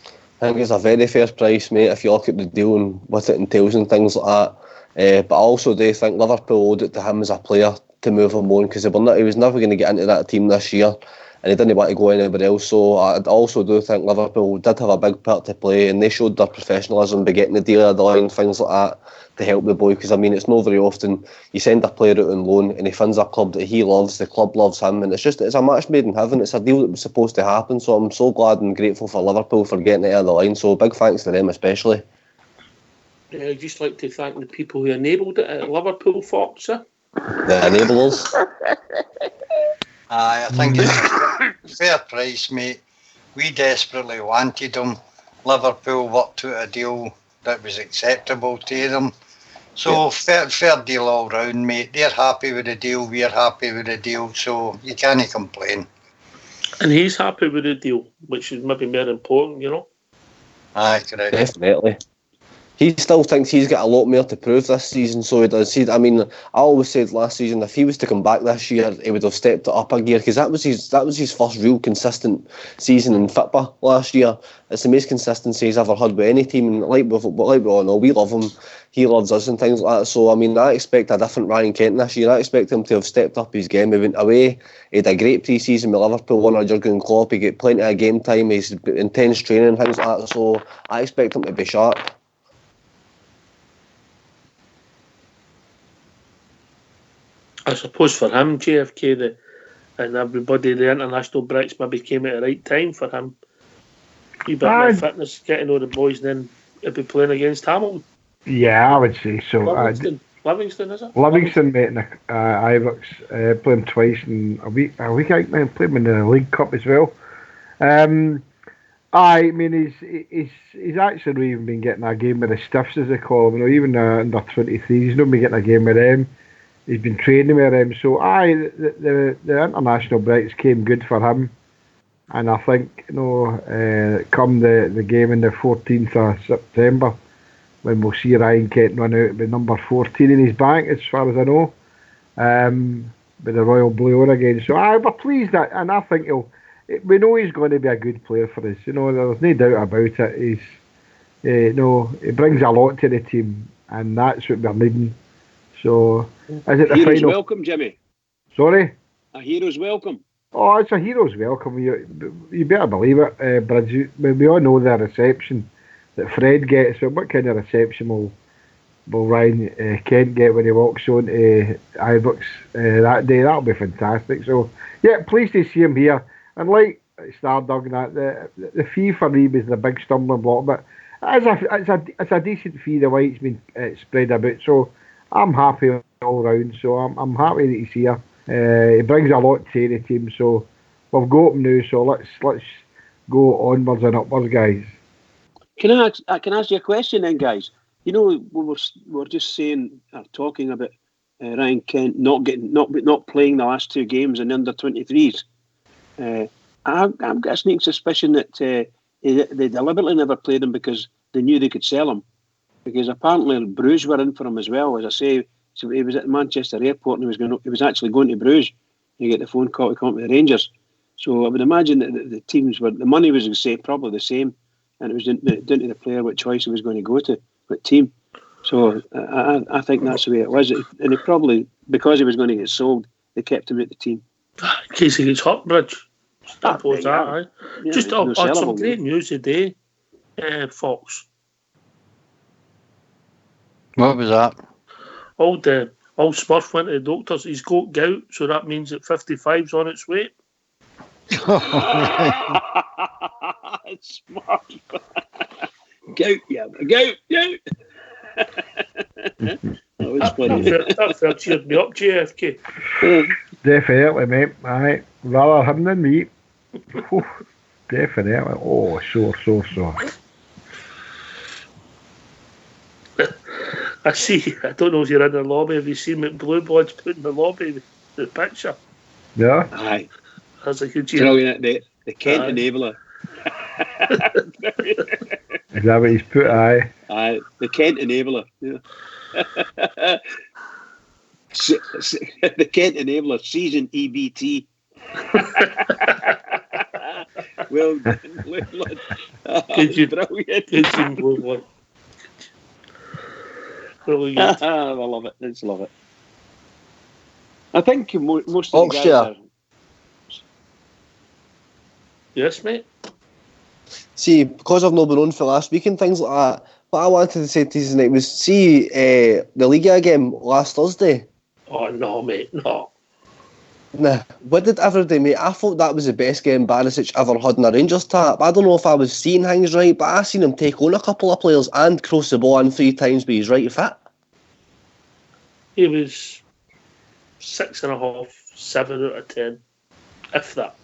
I think it's a very fair price, mate, if you look at the deal and what it entails and things like that. But I also do think Liverpool owed it to him as a player to move him on, because he was never going to get into that team this year, and he didn't want to go anywhere else. So I also do think Liverpool did have a big part to play, and they showed their professionalism by getting the deal out of the line, things like that, to help the boy. Because I mean, it's not very often you send a player out on loan and he finds a club that he loves, the club loves him, and it's a match made in heaven. It's a deal that was supposed to happen. So I'm so glad and grateful for Liverpool for getting it out of the line. So big thanks to them especially. I'd just like to thank the people who enabled it at Liverpool, Foxer. The enablers. I think it's a fair price, mate. We desperately wanted him. Liverpool worked out a deal that was acceptable to them. So fair deal all round, mate. They're happy with the deal, we're happy with the deal, so you can't complain. And he's happy with the deal, which is maybe more important, you know? Aye, correct. Definitely. He still thinks he's got a lot more to prove this season, so he does. I mean, I always said last season, if he was to come back this year, he would have stepped it up a gear, because that was his first real consistent season in football last year. It's the most consistency he's ever had with any team, and like we all know, we love him, he loves us and things like that. So I mean, I expect a different Ryan Kent this year. I expect him to have stepped up his game. He went away, he had a great pre-season with Liverpool under Jurgen Klopp, he got plenty of game time, he's intense training and things like that, so I expect him to be sharp. I suppose for him, JFK, and everybody, the international Brits maybe came at the right time for him. A bit more fitness, getting all the boys, and then he'll be playing against Hamilton. Yeah, I would say so. Livingston, is it? Livingston, mate, in Ibrox. Played him twice in a week. I played him in the League Cup as well. I mean, he's actually not even been getting a game with the Stiffs, as they call them. Even under 23, he's not been getting a game with them. He's been training with them, so the international breaks came good for him, and I think come the game on the 14th of September, when we'll see Ryan Kent run out with number 14 in his back, as far as I know, with the Royal Blue on again. So we're pleased that, and I think we know he's going to be a good player for us. There's no doubt about it. He brings a lot to the team, and that's what we're needing. So, is it the hero's final? Welcome, Jimmy. Sorry? A hero's welcome. Oh, it's a hero's welcome. You better believe it, Bridge. We all know the reception that Fred gets. So what kind of reception will Ryan Kent get when he walks on to Ibrox that day? That'll be fantastic. So, yeah, pleased to see him here. And like Stardog, the fee for me was the big stumbling block, but it's a decent fee the way it's been spread about. So, I'm happy all round, so I'm happy that he's here. He brings a lot to the team, so we've got him now. So let's go onwards and upwards, guys. Can I ask you a question then, guys? You know, we were just saying, talking about Ryan Kent not playing the last 2 games in the under-23s. I've got a sneaking suspicion that they deliberately never played him because they knew they could sell him. Because apparently Bruges were in for him as well. As I say, so he was at Manchester Airport and he was actually going to Bruges. You get the phone call to come to the Rangers. So I would imagine that the teams the money was probably the same, and it was down to the player what choice he was going to go to, what team. So I think that's the way it was. And he probably, because he was going to get sold, they kept him at the team. In case he gets hot, Bridge. Suppose that, aye. Yeah, Just no some great news today, Fox. What was that? Old Smurf went to the doctors. He's got gout, so that means that 55's on its way. It's smart. Gout. That was funny. That cheered me up, JFK. Definitely, mate. Aye, rather him than me. Whew, definitely. Oh, sure. I see. I don't know if you're in the lobby. Have you seen Blue Bloods put in the lobby the picture? Yeah. Aye. That's a good Brilliant. The Kent enabler. Is that what he's put? Aye. Aye. The Kent enabler. Yeah. The Kent enabler season EBT. Well done, Blue Blood. Brilliant. Good team, Blue Blood. Brilliant. I love it. I just love it. I think most of the guys are... Yes, mate. See, because I've not been on for last week and things like that, what I wanted to say to you tonight was, see the Liga game last Thursday. Oh, no, mate, no. Nah, what did everybody, mate? I thought that was the best game Barisic ever had in a Rangers tap. I don't know if I was seeing things right, but I seen him take on a couple of players and cross the ball in 3 times, but he's right fit. He was 6.5, 7 out of 10, if that.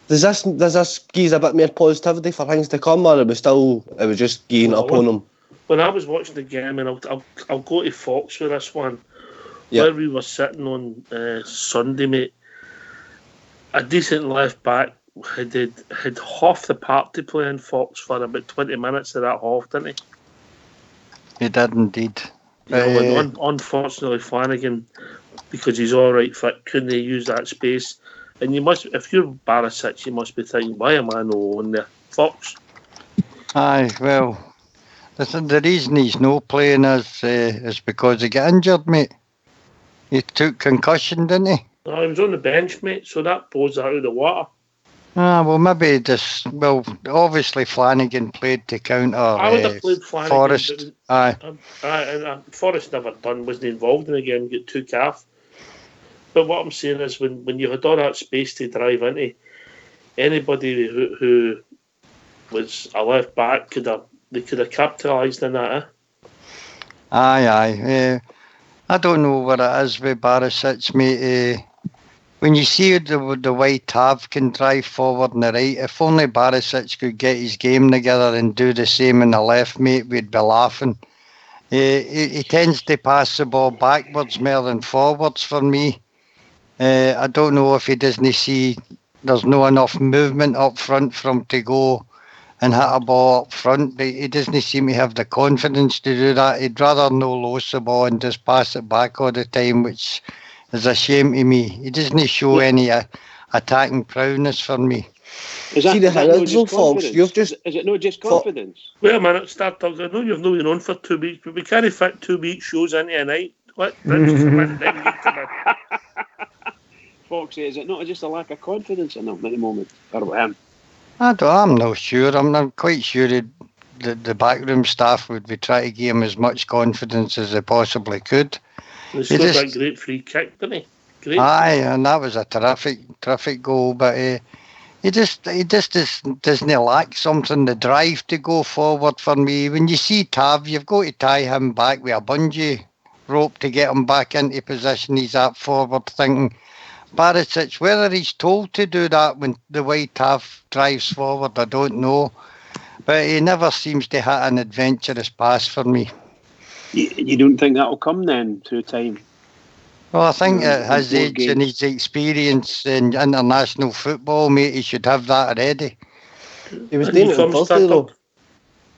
Does this give a bit more positivity for things to come, or it was just giving up on him? When I was watching the game, and I'll go to Fox with this one, yep. Where we were sitting on Sunday, mate, a decent left back had half the part to play in Fox for about 20 minutes of that half, didn't he? He did indeed. And unfortunately, Flanagan, because he's all right fit, couldn't use that space. And you must, if you're Barisic, you must be thinking, why am I not on there? Fox? Aye, well, the reason he's not playing is because he got injured, mate. He took concussion, didn't he? No, he was on the bench, mate, so that blows that out of the water. Well, maybe obviously Flanagan played to counter I would have played Flanagan. Forrest. Aye. Forrest wasn't involved in the game, got 2 calf. But what I'm saying is, when you had all that space to drive into, anybody who was a left back could have capitalised on that. Aye. I don't know what it is with Barisic, mate. When you see the way Tav can drive forward on the right, if only Barisic could get his game together and do the same in the left, mate, we'd be laughing. He tends to pass the ball backwards more than forwards for me. I don't know if he doesn't see there's no enough movement up front for him to go and hit a ball up front, but he doesn't seem to have the confidence to do that. He'd rather no lose the ball and just pass it back all the time, which is a shame to me. He doesn't show any attacking prowess for me. Is that not just Fox? Is it not just confidence? Wait a minute, Start Dog. I know you've not been on for 2 weeks, but we can't fit 2 week shows into a night. What? Foxy, is it not just a lack of confidence in him at the moment? Or him? I'm not sure. I'm quite sure the backroom staff would be trying to give him as much confidence as they possibly could. He scored that great free kick, didn't he? Great. Aye, and that was a terrific goal, but he just doesn't lack something, the drive to go forward for me. When you see Tav, you've got to tie him back with a bungee rope to get him back into position. He's that forward thinking. Barisic, whether he's told to do that when the way Tav drives forward, I don't know. But he never seems to hit an adventurous pass for me. You don't think that'll come then through time? Well, I think Yeah, at his more age and his experience in international football, mate, he should have that already. He was And doing you it on thumbs Thursday start though. up.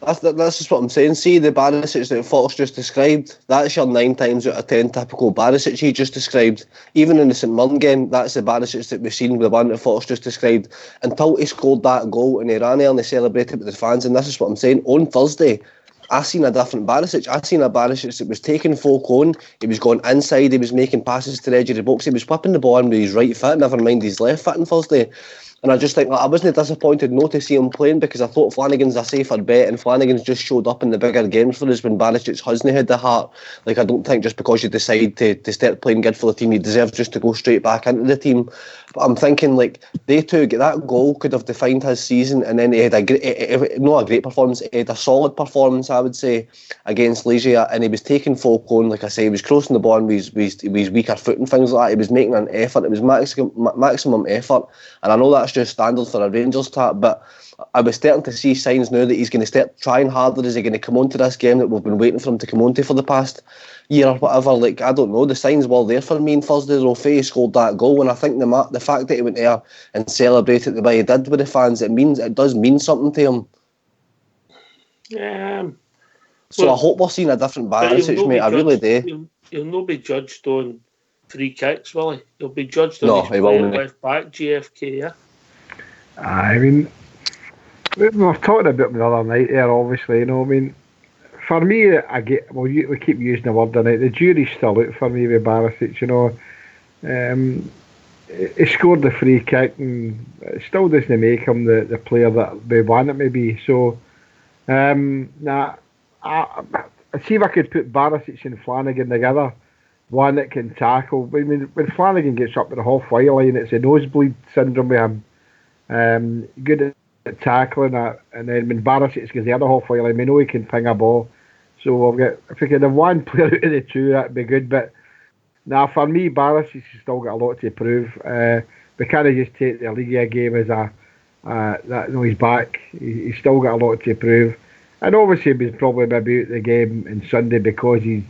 That's just what I'm saying. See the Barisic that Fox just described. That's your 9 times out of 10 typical Barisic he just described. Even in the St Mirren game, that's the Barisic that we've seen, the one that Fox just described. Until he scored that goal and he ran there and they celebrated with the fans. And this is what I'm saying. On Thursday, I seen a different Barisic. I seen a Barisic that was taking folk on. He was going inside. He was making passes to the edge of the box. He was whipping the ball in with his right foot. Never mind his left foot on Thursday. And I just think I wasn't disappointed not to see him playing because I thought Flanagan's a safer bet, and Flanagan's just showed up in the bigger games for us when Barisic hasn't had the heart. Like, I don't think just because you decide to start playing good for the team, you deserve just to go straight back into the team. But I'm thinking, like, they two, that goal could have defined his season, and then he had not a great performance, he had a solid performance, I would say, against Legia, and he was taking folk on, like I say, he was crossing the ball with his weaker foot and things like that. He was making an effort, it was maximum effort, and I know that's just standard for a Rangers tap, but I was starting to see signs now that he's going to start trying harder. Is he going to come onto this game that we've been waiting for him to come onto for the past year or whatever? Like, I don't know. The signs were there for me on Thursday. He scored that goal, and I think the fact that he went there and celebrated the way he did with the fans, it does mean something to him. So Well, I hope we're seeing a different but he'll Barisic, not mate. be I really judged. do. He'll not be judged on free kicks, will he? He'll be judged on No, his he play won't. at left back, GFK, yeah? I mean, we were talking about the other night there, obviously, you know, I mean, for me, we keep using the word tonight, the jury's still out for me with Barisic, you know. He scored the free kick and it still doesn't make him the player that we want it to be. So, I see if I could put Barisic and Flanagan together, one that can tackle. I mean, when Flanagan gets up to the halfway line, it's a nosebleed syndrome with him. Good at tackling it, and then when Barisic gets the other halfway line, we know he can ping a ball. So if we could have one player out of the two, that'd be good. But now, for me, Barisic has still got a lot to prove. We can't just take the Liga game as he's back. He's still got a lot to prove. And obviously, he's probably maybe out the game on Sunday because he's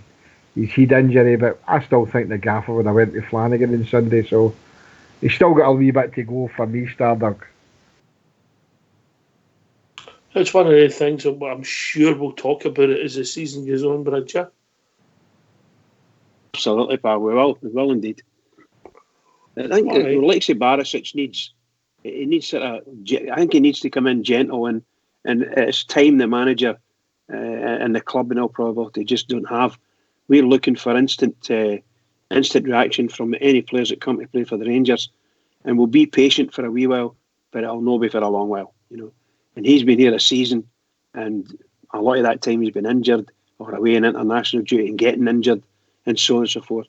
head injury. But I still think the gaffer would have went with Flanagan on Sunday. So he's still got a wee bit to go for me, Stardog. It's one of the things that I'm sure we'll talk about it as the season goes on, Bridger. Absolutely, pal. We will indeed. I think Alexei Barisic needs sort of. I think he needs to come in gentle, and it's time the manager and the club in all probability just don't have. We're looking for instant reaction from any players that come to play for the Rangers, and we'll be patient for a wee while, but it'll not be for a long while, you know. And he's been here a season, and a lot of that time he's been injured or away in international duty and getting injured, and so on and so forth.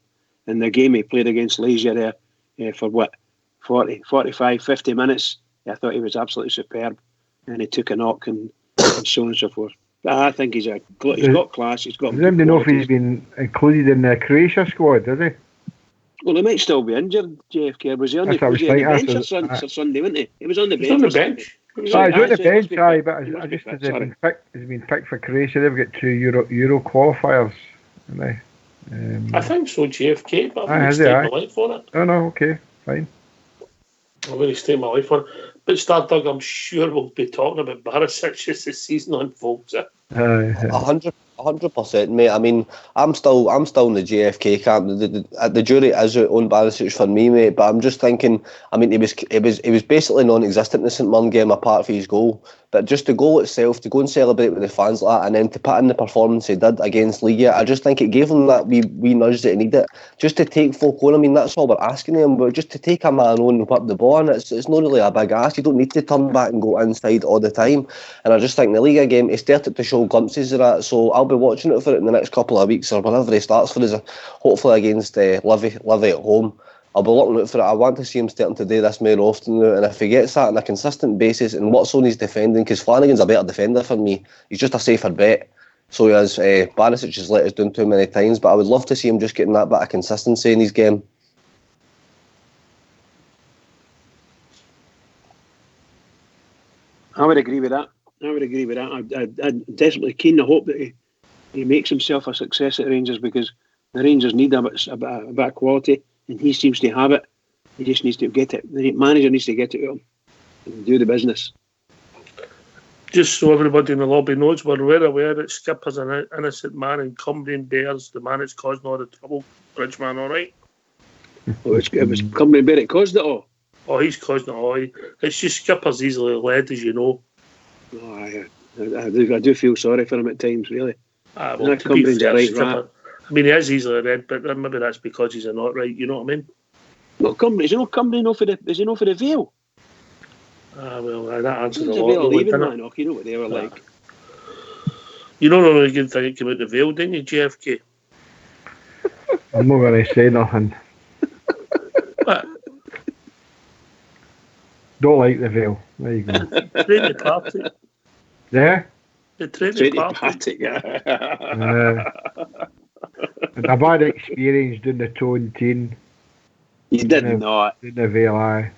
And the game he played against Legia there for 40, 45, 50 minutes, I thought he was absolutely superb. And he took a knock and so on and so forth. But I think he's got class. He's got. Does anybody know if he's been included in the Croatia squad, does he? Well, he might still be injured, JFK. Was he on the bench or Sunday, wasn't he? He was on the bench. He was on the bench. He was on the bench, but he's been picked for Croatia. They've got 2 Euro qualifiers, haven't they? I think so, GFK, but I'm going to stake my life on it. Oh, no, okay, fine. I'm going to stake my life on it. But Stardog, I'm sure we'll be talking about Barisic as the season unfolds. 100%, mate. I mean, I'm still in the JFK camp. The jury is out on Barisic for me, mate. But I'm just thinking. I mean, he was basically non-existent in the St Mirren game apart from his goal. But just the goal itself, to go and celebrate with the fans like that, and then to put in the performance he did against Liga, I just think it gave him that wee nudge that he needed. Just to take folk on. I mean, that's all we're asking him. But just to take a man on and put the ball in, it's not really a big ask. You don't need to turn back and go inside all the time. And I just think the Liga game, he started to show glimpses of that. So I'll be watching it for it in the next couple of weeks or whenever he starts for us, hopefully against Livy at home. I'll be looking out for it. I want to see him starting to do this more often now, and if he gets that on a consistent basis, and what's on his defending, because Flanagan's a better defender for me, he's just a safer bet. So he has. Barisic has let us down too many times, but I would love to see him just getting that bit of consistency in his game. I would agree with that. I'm desperately keen. I hope that he makes himself a success at Rangers because the Rangers need a bit of quality, and he seems to have it. He just needs to get it. The manager needs to get it to him and do the business. Just so everybody in the lobby knows, we're aware that Skipper's an innocent man and Cumbrian Bears, the man that's causing all the trouble. Bridgeman, all right? Oh, it was Cumbrian Bear that caused it all. Oh, he's causing it all. It's just Skipper's easily led, as you know. Oh, I do feel sorry for him at times, really. Well, That to be Cumbrian's fair, a right Skipper, rat. I mean, he is easily led, but maybe that's because he's a not right, you know what I mean? Well, Cumbrian, is he not Cumbrian for the Vale? Well, that answers a He's a lot. Vale really, leaving, didn't it? man. You know what they were like. You know the only good thing that came out the Vale, didn't you, JFK? I'm not going to say nothing. What? Don't like the Vale. There you go. Trade the party. Yeah? The trade the Twenty party. Patrick, And a bad experience doing the Tone Teen. You did not. Doing the Vale, aye.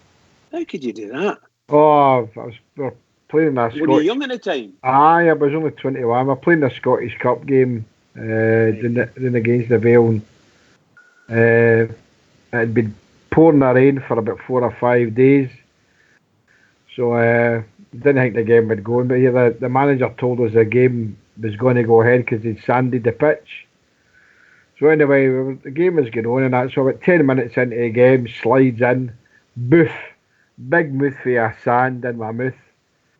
How could you do that? Oh, we were playing a Were you Scottish... young at the time? Aye, I was only 21. We were playing the Scottish Cup game doing against the Vale. And, it had been pouring the rain for about 4 or 5 days. So didn't think the game would go on. But yeah, the manager told us the game was going to go ahead because he'd sanded the pitch. So anyway, the game was going on and that. So about 10 minutes into the game, slides in, boof, big mouthful of sand in my mouth.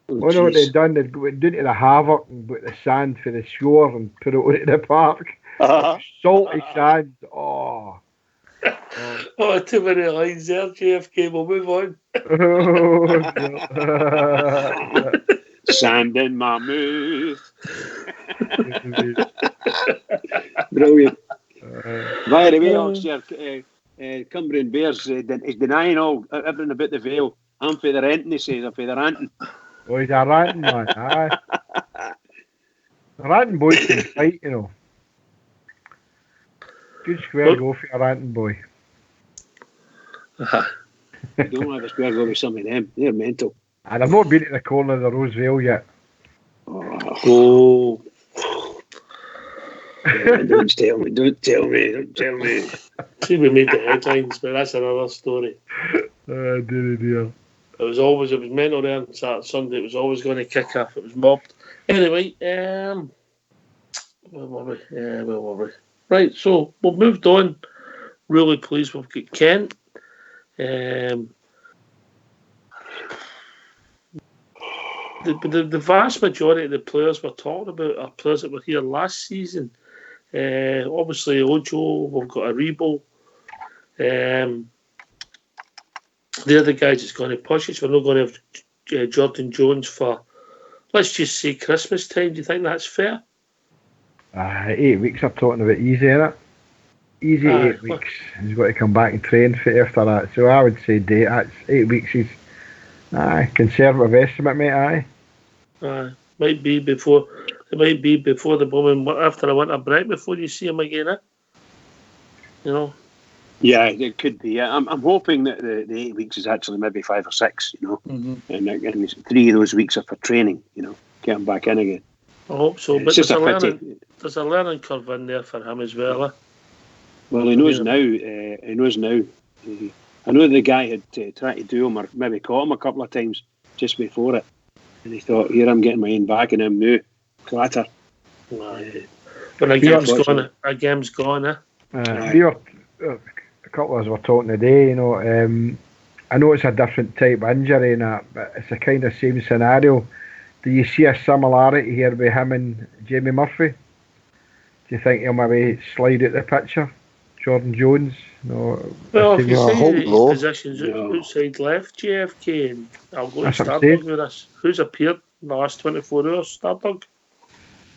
Oh, I know what jeez. they'd done. They'd went down to the Havoc and put the sand for the shore and put it onto the park. Salty sand. Oh. Oh, too many lines there, JFK. We'll move on. Sand in my mouth. Brilliant. By the way, Oxford, Cumbrian Bears is denying everything about the Vale. I'm for the renting, he says. I'm for the renting. Oh, he's a ranting man. Aye. The ranting boys can fight, you know. Good square go for a ranting boy. You don't have a square go with some of them. They're mental. And I've not been to the corner of the Rosevale yet. Oh. Don't tell me. Don't tell me. Don't tell me. See, we made the headlines, but that's another story. Dear. It was mental there on Saturday, Sunday. It was always going to kick off. It was mobbed. Anyway, where were we? Where were we? Right, so we've moved on. Really pleased we've got Kent. The vast majority of the players we're talking about are players that were here last season. Obviously, Ojo, we've got Aribo. They're the guys that's going to push it. So we're not going to have Jordan Jones for, let's just say, Christmas time. Do you think that's fair? 8 weeks I'm talking about easy, innit? Easy 8 weeks. He's got to come back and train for after that. So I would say that's 8 weeks is conservative estimate, mate, Might be before the moment after a winter break before you see him again, you know. Yeah, it could be. Yeah. I'm hoping that the 8 weeks is actually maybe 5 or 6, you know. Mm-hmm. And 3 of those weeks are for training, you know, get him back in again. I hope so. It's But just there's a learning curve in there for him as well. Well, he knows now. He knows now. I know the guy had tried to do him or maybe caught him a couple of times just before it. And he thought, here I'm getting my own back and I'm new. Clatter. When a game's gone, a game's gone, We were, a couple of us were talking today, you know, I know it's a different type of injury and that, but it's a kind of same scenario. Do you see a similarity here with him and Jamie Murphy? Do you think he'll maybe slide out the picture? Jordan Jones? No. Well, if you I say hope his not. position's outside left, JFK, and I'll go to That's what I'm Stardug with this. Who's appeared in the last 24 hours? Stardug?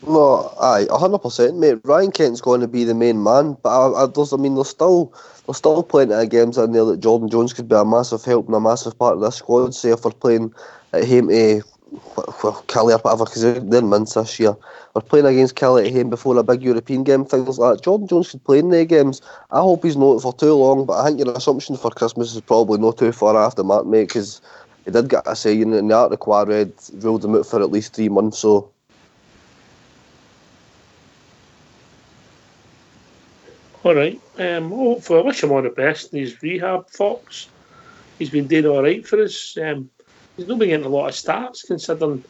No, aye, 100%, mate. Ryan Kent's going to be the main man, but there's still plenty of games in there that Jordan Jones could be a massive help and a massive part of this squad. Say if we're playing at home to Kelly or whatever, because they're in Minsk this year. We're playing against Kelly at home before a big European game, things like that. Jordan Jones could play in the games. I hope he's not for too long, but I think your assumption for Christmas is probably not too far after Mark, mate, because he did get a say in the article I read, ruled him out for at least 3 months, so. All right. Hopefully, I wish him all the best in his rehab, Fox. He's been doing all right for us. He's not been getting a lot of starts, considering.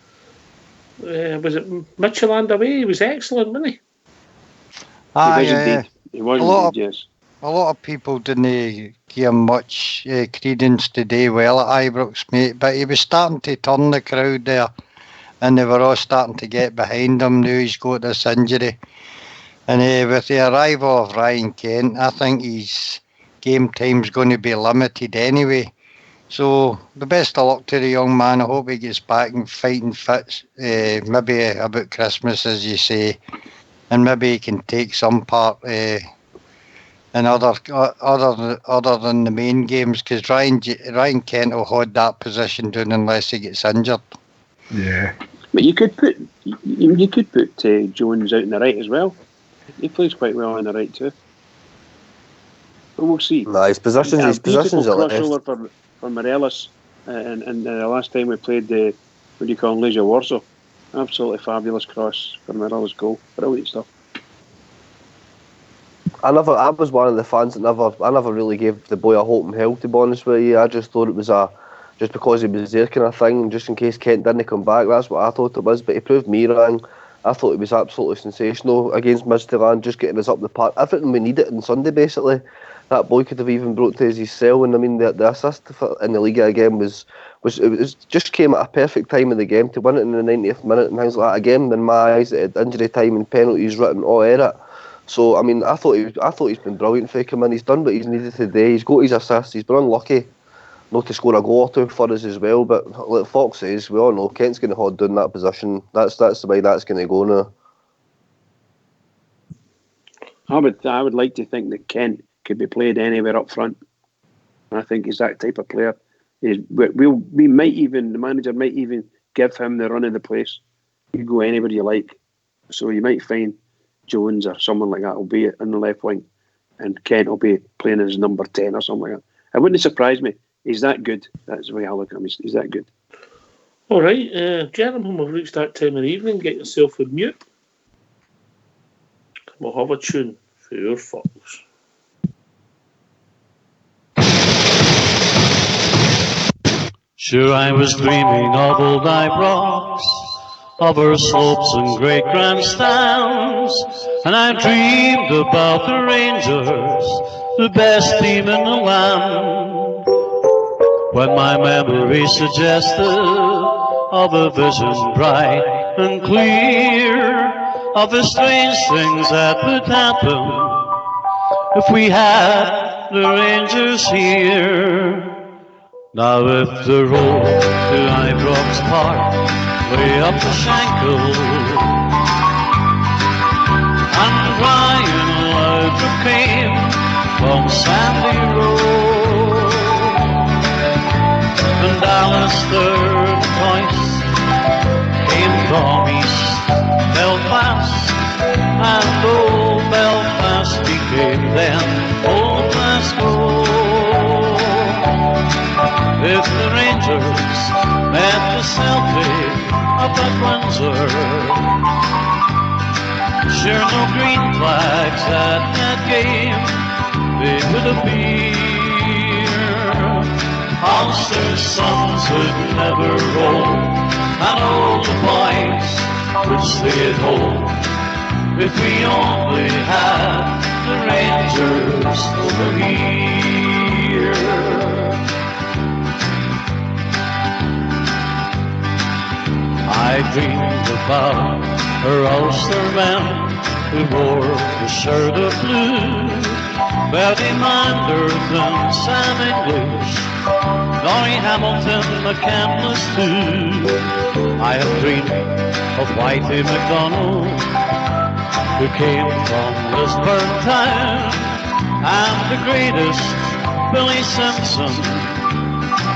Was it Midtjylland away? He was excellent, wasn't he? He was Aye, indeed. He was a lot indeed, yes. a lot of people didn't give him much credence to do well at Ibrox, mate, but he was starting to turn the crowd there, and they were all starting to get behind him. Now he's got this injury. And with the arrival of Ryan Kent, I think his game time's going to be limited anyway. So the best of luck to the young man. I hope he gets back and fighting fit, maybe about Christmas, as you say, and maybe he can take some part in other than the main games, because Ryan Kent will hold that position down unless he gets injured. Yeah. But you could put Jones out in the right as well. He plays quite well on the right too. But we'll see. Nah, his positions are left. Crossover for Morelos, and the last time we played the Legia Warsaw. Absolutely fabulous cross for Morelos' goal. Brilliant stuff. I was one of the fans that I never really gave the boy a hope in hell, to be honest with you. I just thought it was just because he was there kind of thing, just in case Kent didn't come back. That's what I thought it was. But he proved me wrong. I thought he was absolutely sensational against Midtjylland, just getting us up the park. Everything we needed on Sunday, basically. That boy could have even brought to his cell, and I mean the assist in the Liga again was just came at a perfect time in the game to win it in the 90th minute and things like that. Again, in my eyes, it had injury time and penalties written all over it. So I mean, I thought he's been brilliant for him, and he's done what he's needed today. He's got his assists. He's been unlucky not to score a goal or two for us as well. But like Fox says, we all know Kent's going to hold down that position. That's the way that's going to go now. I would like to think that Kent could be played anywhere up front. I think he's that type of player. The manager might even give him the run of the place. You go anywhere you like. So you might find Jones or someone like that will be in the left wing, and Kent will be playing as number 10 or something like that. It wouldn't surprise me. He's that good. That's the way I look at him. He's that good. All right, gentlemen, we've reached that time of the evening. Get yourself on mute. We'll have a tune for your Fox. Sure, I was dreaming of old Ibrox, of her slopes and great grandstands, and I dreamed about the Rangers, the best team in the land. When my memory suggested of a vision bright and clear, of the strange things that would happen if we had the Rangers here. Now if the road to Ibrox Park way up the Shankill, and Brian Laudrup came from Sandy Road, and Alistair Toyce came from East Belfast, and old Belfast became then Old Glasgow. If the Rangers met the Celtic up at Windsor, sure no green flags at that game, they would appear. Ulster's sons would never roll, and all the boys would stay at home, if we only had the Rangers over here. I dreamed about her Ulster men who wore the shirt of blue, Bertie Manderton, Sam English, Laurie Hamilton, McCandless too. I am dreaming of Whitey McDonald, who came from Lisburn town, and the greatest, Billy Simpson,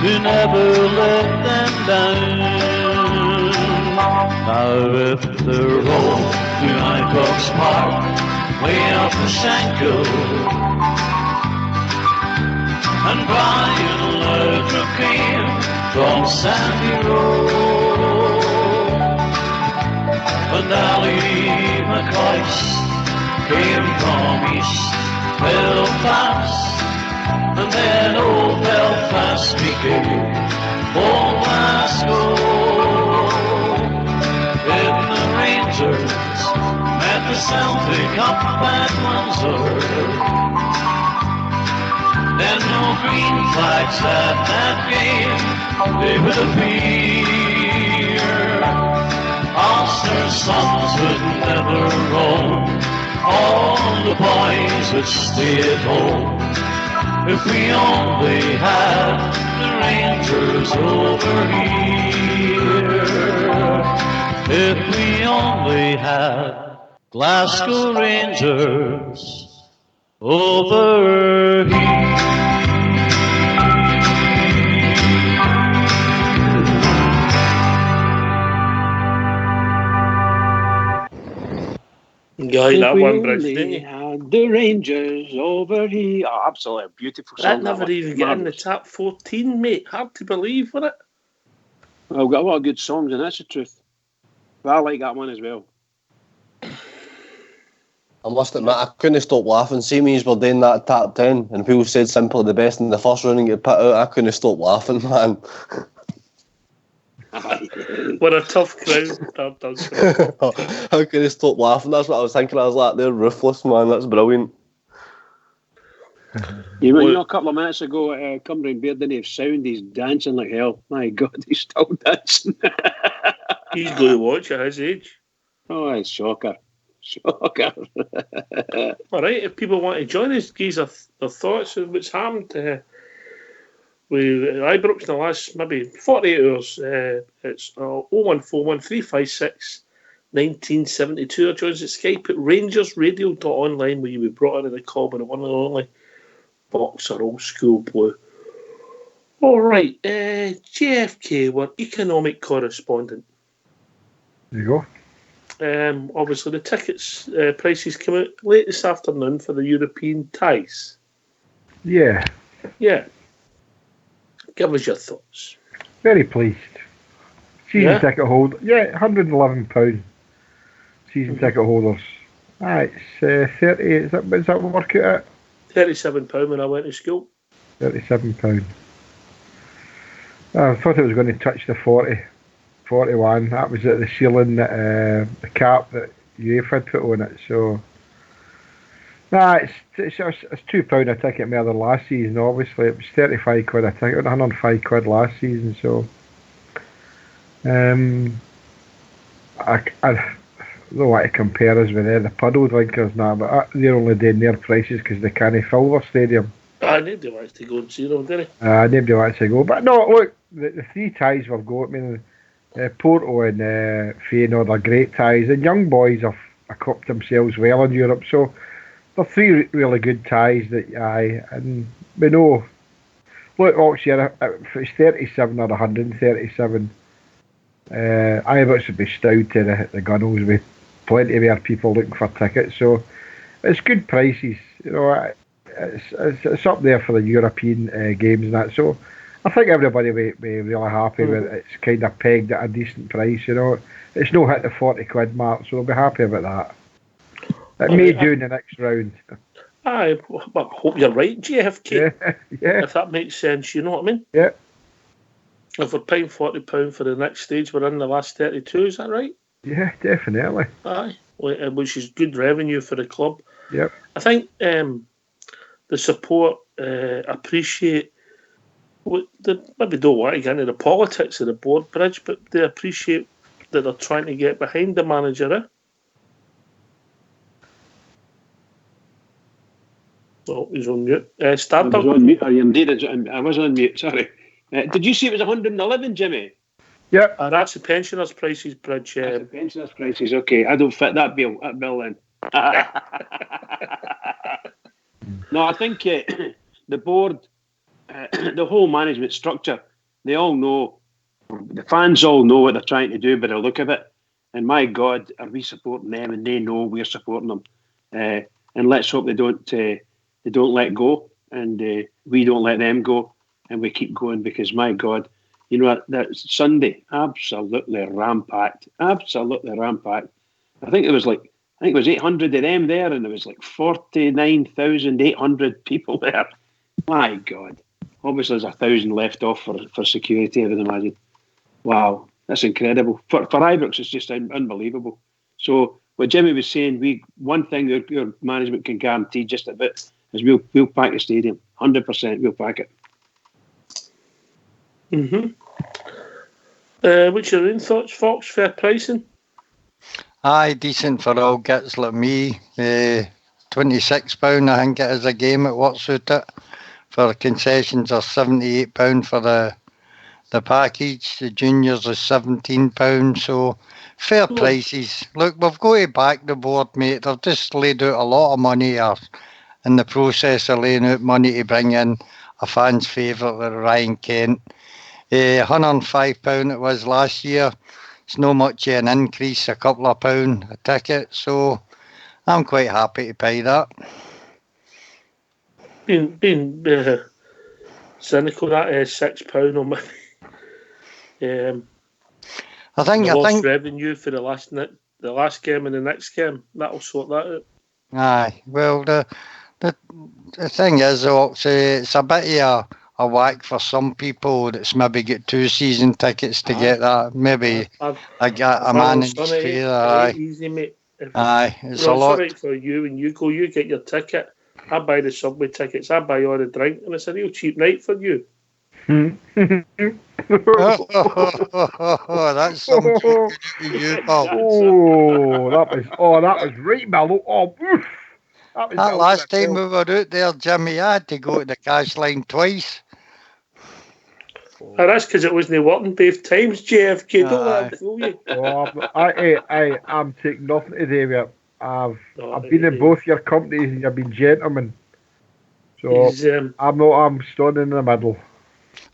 who never let them down. Now if the road to Ibrox Park way up the Shankill, and Brian Laudrup came from Sandy Road, and Ali McCoyce came from East Belfast, and then old Belfast became old Glasgow. In the Rangers met the Celtic up at Windsor. Then no green flags at that game, they would appear. Ulster's sons would never roam, all the boys would stay at home. If we only had the Rangers over here. If we only had Glasgow Rangers over here. You like that one, Bridge, only didn't you? had the Rangers over here. Oh, absolutely beautiful song. That never one. even got in the Marvellous. top 14, mate. Hard to believe, wasn't it? Well, we've got a lot of good songs, and that's the truth. But I like that one as well. I must admit, I couldn't stop laughing. See me as we're doing that top 10, and people said simply the best in the first round and get put out. I couldn't stop laughing, man. What a tough crowd. That does. I couldn't stop laughing. That's what I was thinking. I was like, they're ruthless, man. That's brilliant. You know, a couple of minutes ago, Cumbrian Beard didn't have sound. He's dancing like hell. My God, he's still dancing. He's going to watch at his age. Oh, it's shocker. Shocker. All right, if people want to join us, give us their thoughts on what's happened with Ibrox in the last maybe 48 hours. It's 0141 356 1972. Or join us at Skype at rangersradio.online, where you'll be brought into the call by the one and only Boxer Old School Blue. All right, JFK, our economic correspondent. There you go. Obviously, the tickets prices come out late this afternoon for the European ties. Yeah, Yeah. Give us your thoughts. very pleased. Season Yeah? ticket holder. Yeah, £111 season ticket holders. It's 30. Is that work out at? £37 when I went to school. £37. I thought it was going to touch the 40, 41. That was at the ceiling, the cap that UEFA had put on it. So, it's £2 a ticket more than last season. Obviously, it was £35 a ticket, £105 last season. So, I don't want to compare us with the puddle drinkers now, but they're only doing their prices because they can't fill their stadium. Nobody wants to go and see them, did he? Nobody wants to go. But no, look, the three ties we've got, I mean, Porto and Feyenoord are great ties, and young boys have equipped themselves well in Europe. So they're three really good ties and we know. Look, Oxford, if it's 37 or 137, Ibrox would be stowed to the gunnels with plenty more people looking for tickets. So it's good prices, you know. It's up there for the European games and that. So I think everybody will be really happy with it. It's kind of pegged at a decent price, you know. It's no hit the £40 mark, so they'll be happy about that. It may do in the next round. I hope you're right, JFK. Yeah. If that makes sense, you know what I mean? Yeah. If we're paying £40 for the next stage, we're in the last 32, is that right? Yeah, definitely. Aye. Which is good revenue for the club. Yep. I think the support appreciate maybe don't want to get into the politics of the board, Bridge, but they appreciate that they're trying to get behind the manager. Oh, he's on mute. I was Stardom. on mute. Indeed, I was on mute. Sorry. Did you see it was 111, Jimmy? Yep. That's the pensioners' prices, Bridge. That's the pensioners' prices. Okay, I don't fit that bill then. No, I think the board, the whole management structure, they all know, the fans all know what they're trying to do by the look of it. And my God, are we supporting them? And they know we're supporting them. And let's hope they don't let go, and we don't let them go, and we keep going, because my God, you know, that Sunday, absolutely rampacked. I think it was like I think it was 800 of them there, and there was like 49,800 people there. My God. Obviously, there's 1,000 left off for security, I would imagine. Wow, that's incredible. For Ibrox, it's just unbelievable. So, what Jimmy was saying, one thing your management can guarantee just a bit is we'll pack the stadium. 100% we'll pack it. What's your own thoughts, Fox? Fair pricing? Aye, decent for all gits like me. £26 I think it is a game at Whatsuit it. For concessions are £78 for the package. The juniors is £17. So fair prices. Look, we've got to back the board, mate. They've just laid out a lot of money in the process of laying out money to bring in a fan's favourite, Ryan Kent. £105 it was last year. It's not much of an increase, a couple of pound a ticket, so I'm quite happy to pay that. Being cynical, that is £6 on my. I think revenue for the last game and the next game. That'll sort that out. Aye, well the thing is, Ox, it's a bit of a whack for some people that's maybe get 2 season tickets to get that. Maybe I got a managed fee. Aye, easy, mate. Aye, it's a lot. Right for you when you go. You get your ticket. I buy the subway tickets. I buy all the drink, and it's a real cheap night for you. That's some joke you, Paul. That was right, Mallow. Oh, oof. That last time we were out there, Jimmy, I had to go to the cash line twice. That's because it wasn't working both times, JFK. Don't let him fool you. I'm taking nothing to do with it. I've been in both your companies and you've been gentlemen. So I'm standing in the middle.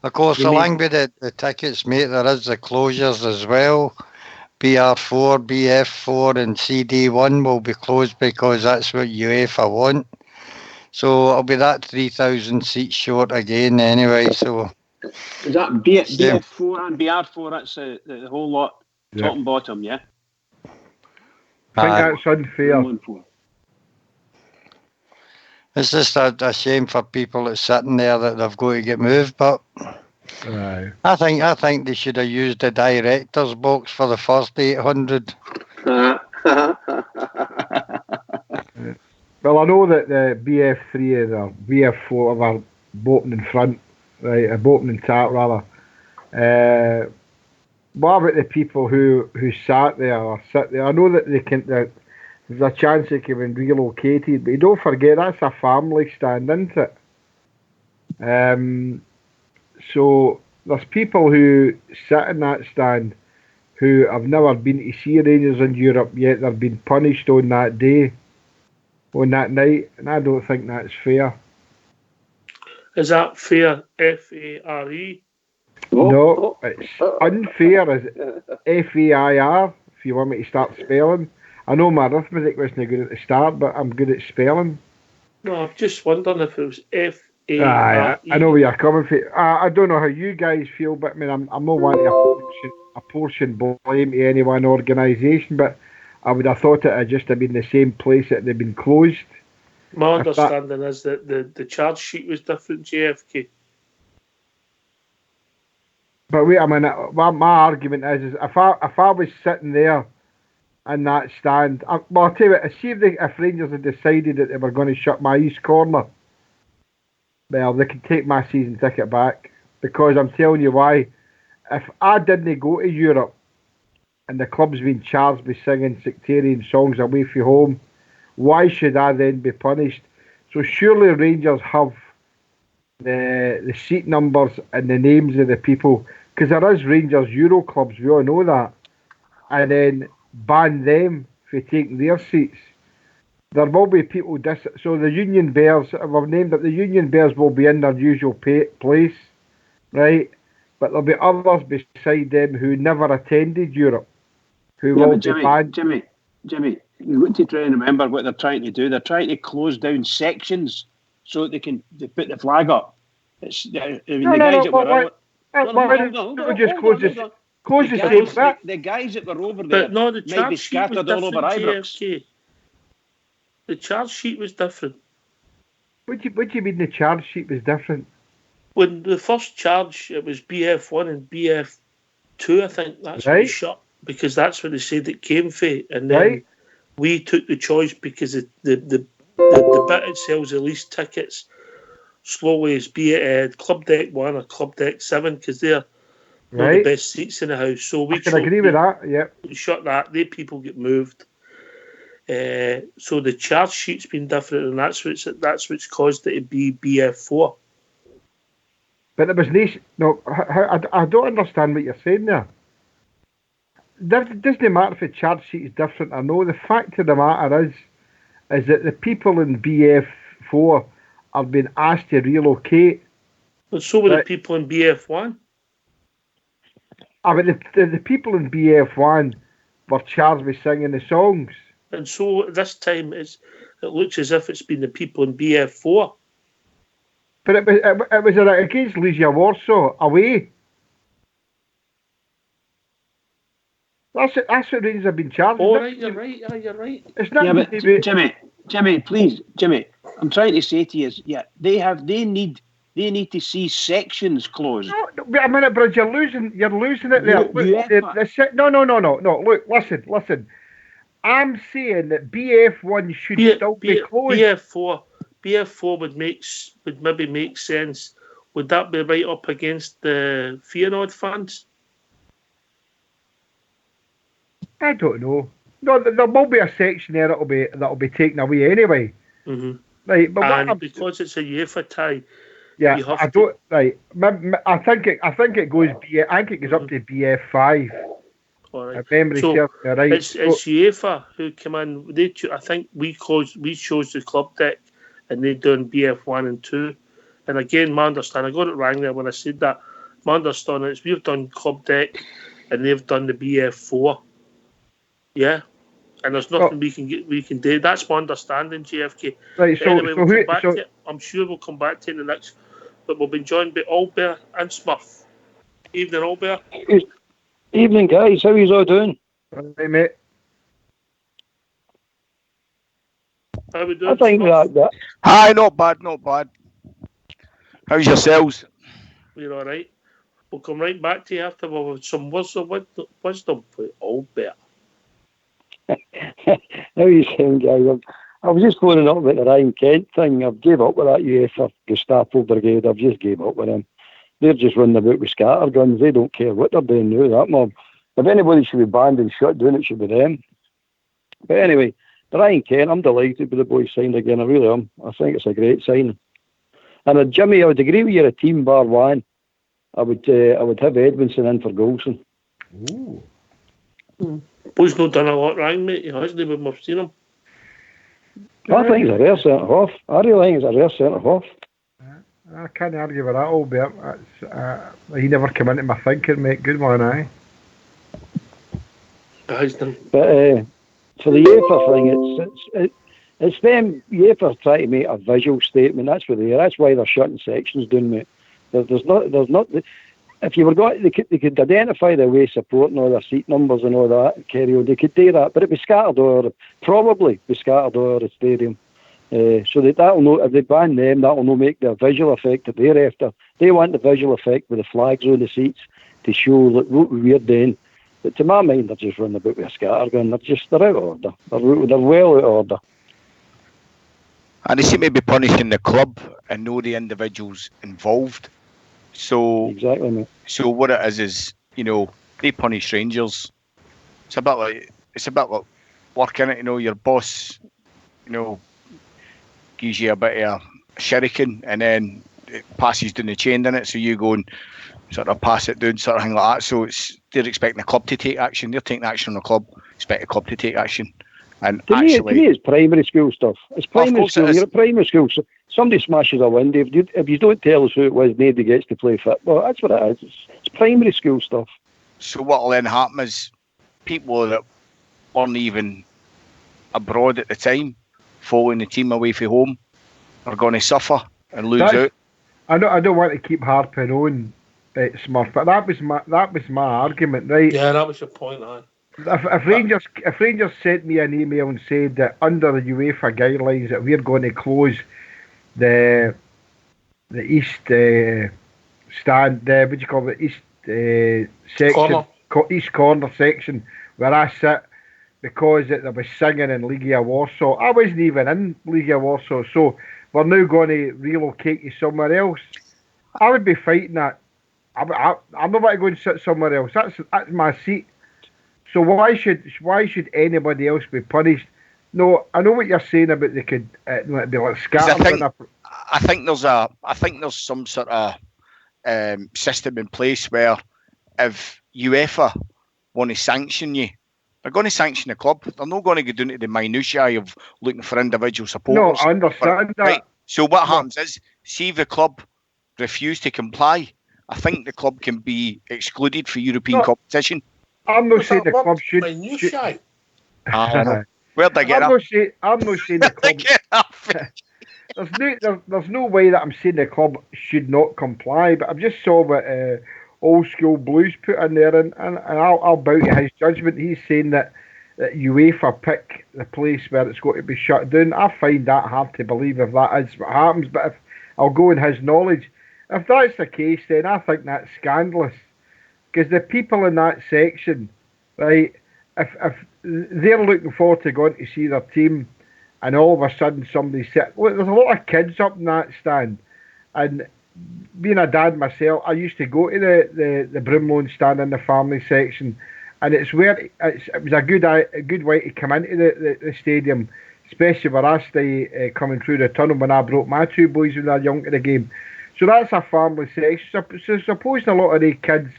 Of course, along with the tickets, mate, there is the closures as well. BR4, BF4 and CD1 will be closed because that's what UEFA want. So it'll be that 3,000 seats short again anyway. So is that BF4 and BR4? That's the whole lot, top and bottom, yeah? I think that's unfair. It's just a shame for people that's sitting there that they've got to get moved, but I think they should have used the director's box for the first 800. Well, I know that the BF3 and the BF4 are bolting in front, right? Bolting in tap rather. What about the people who sat there or sit there? I know that there's a chance they can be relocated, but you don't forget that's a family stand, isn't it? So there's people who sit in that stand who have never been to see Rangers in Europe, yet they've been punished on that day, on that night, and I don't think that's fair. Is that fair? F-A-R-E? No, it's unfair. Is F-A-I-R, if you want me to start spelling. I know my arithmetic wasn't good at the start, but I'm good at spelling. No, I'm just wondering if it was F-A-R-E. I know where you're coming from. I don't know how you guys feel, but I mean, I'm not wanting to apportion blame to any one organisation, but I would have thought it had just been the same place that they'd been closed. My understanding is that the charge sheet was different, JFK. But wait a minute, my argument is if I was sitting there in that stand, I'll tell you what, see if Rangers had decided that they were going to shut my East Corner, well, they could take my season ticket back, because I'm telling you why. If I didn't go to Europe and the club's been charged with singing sectarian songs away from home, why should I then be punished? So surely Rangers have the seat numbers and the names of the people, because there is Rangers Euro clubs, we all know that, and then ban them for taking their seats. There will be people so the Union Bears, we've named it, the Union Bears will be in their usual place, right? But there'll be others beside them who never attended Europe, who will be banned. Jimmy, you've got to try and remember what they're trying to do. They're trying to close down sections so that they can put the flag up. It's the guys that were over there might be scattered all over Ibrox. The charge sheet was different. What do you mean the charge sheet was different? When the first charge, it was BF1 and BF2, I think that's when Right. it shut, because that's when they said it came for. And then Right. we took the choice because the bit that sells the least tickets slowly is Club Deck 1 or Club Deck 7, because they're not Right. the best seats in the house. So we I can agree with that. Yep. We shut that. They people get moved. So the charge sheet's been different, and that's what's caused it to be BF4. But there was no. I don't understand what you're saying there. It doesn't matter if the charge sheet is different or no. The fact of the matter is that the people in BF4 have been asked to relocate. But so were the Right. people in BF1. I mean, the people in BF1 were charged with singing the songs. And so this time it looks as if it's been the people in BF4. But it was against Legia Warsaw, away. That's what Rangers have been charged. All right, you're right. You're right. It's not Yeah, but to do- Jimmy, please, Jimmy. I'm trying to say to you, yeah, they need to see sections closed. No, wait a minute, Bridge. You're losing it there. Look, no. Look, listen. I'm saying that BF1 should still be closed. BF4 would maybe make sense. Would that be right up against the Feyenoord fans? I don't know. No, there will be a section there that'll be taken away anyway. Mm-hmm. Right, but And because it's a UEFA tie, yeah, you have I don't. Right, I think it goes up to BF5. all right. If memory So, serves me right. It's UEFA who come in. I think we chose the club deck, and they done BF1 and 2. And again, my understanding, I got it wrong there when I said that. My understanding is we've done club deck, and they've done the BF4. Yeah, and there's nothing we can do. That's my understanding, JFK. Right, so Anyway, so we'll who? come back So to it. I'm sure we'll come back to it in the next. But we've been joined by Albert and Smurf. Evening, Albert. Evening, guys. How are you all doing? right, mate. How we doing? I think Smurf? that Hi, not bad. How's yourselves? We're all right. We'll come right back to you after we've had some wisdom for Albert. how are you saying, guys? I was just going on about the Ryan Kent thing. I've gave up with that UEFA Gestapo Brigade. I've just gave up with them. They're just running about with scatter guns. They don't care what they're doing now, that mob. If anybody should be banned and shut down, it should be them. But anyway, the Ryan Kent, I'm delighted with the boys signed again. I really am. I think it's a great signing. And Jimmy, I would agree with you, a team bar one. I would have Edmondson in for Goulson. Ooh. Boy's not done a lot wrong, mate. He hasn't even we've seen him. I think he's a rare centre-half. I really think he's a rare centre-half. I can't argue with that, Albert. He never came into my thinking, mate. Good one, aye. He's done. But for the UEFA thing, it's them. UEFA trying to make a visual statement. That's what they are. That's why they're shutting sections down, mate. There's not. If you were going, they could identify the away support and all their seat numbers and all that. Carry on. They could do that, but it'd be scattered over. Probably be scattered over the stadium. So that'll know if they ban them, that'll not make the visual effect that they're after. They want the visual effect with the flags on the seats to show what we're doing. But to my mind, they're just running about with a scattergun. They're out of order. They're well out of order. And they seem to be punishing the club and not the individuals involved. So Exactly, mate. So what it is they punish Rangers. It's a bit like working it. Your boss, gives you a bit of a shuriken and then it passes down the chain, doesn't it? So you go and sort of pass it down, sort of thing like that. So they're expecting the club to take action. They're taking action on the club. Expect the club to take action. And To me, actually, it's primary school stuff. It's primary course it school. is. You're at primary school. So somebody smashes a window. If you don't tell us who it was, nobody gets to play football. That's what it is. It's primary school stuff. So what will then happen is people that weren't even abroad at the time, following the team away from home, are going to suffer and lose out. I don't want to keep harping on Smurf, but that was my argument, right? Yeah, that was your point, aye. If Rangers sent me an email and said that under the UEFA guidelines that we're going to close the east stand, what do you call it, east section, east corner section where I sit, because there was singing in Legia Warsaw. I wasn't even in Legia Warsaw, so we're now going to relocate you somewhere else. I would be fighting that. I'm not going to go and sit somewhere else. That's my seat. So why should anybody else be punished? No, I know what you're saying about they could be like scattering. I think there's some sort of system in place where if UEFA want to sanction you, they're going to sanction the club. They're not going to go down to the minutiae of looking for individual supporters. No, I understand that. Right. So what happens is, see if the club refuse to comply, I think the club can be excluded for European competition. I'm not saying the club should. Minutiae. Where'd I get I'm up? not saying the club. There's no way that I'm saying the club should not comply, but I've just saw what Old School Blues put in there, and I'll bow to his judgment. He's saying that UEFA pick the place where it's going to be shut down. I find that hard to believe if that is what happens, but if I'll go in his knowledge. If that's the case, then I think that's scandalous. Because the people in that section, right, if they're looking forward to going to see their team, and all of a sudden somebody there's a lot of kids up in that stand, and being a dad myself, I used to go to the Brimloan stand in the family section, and it's where it was a good way to come into the stadium, especially where I stay coming through the tunnel when I brought my two boys when they were young to the game. So that's a family section. So supposing a lot of the kids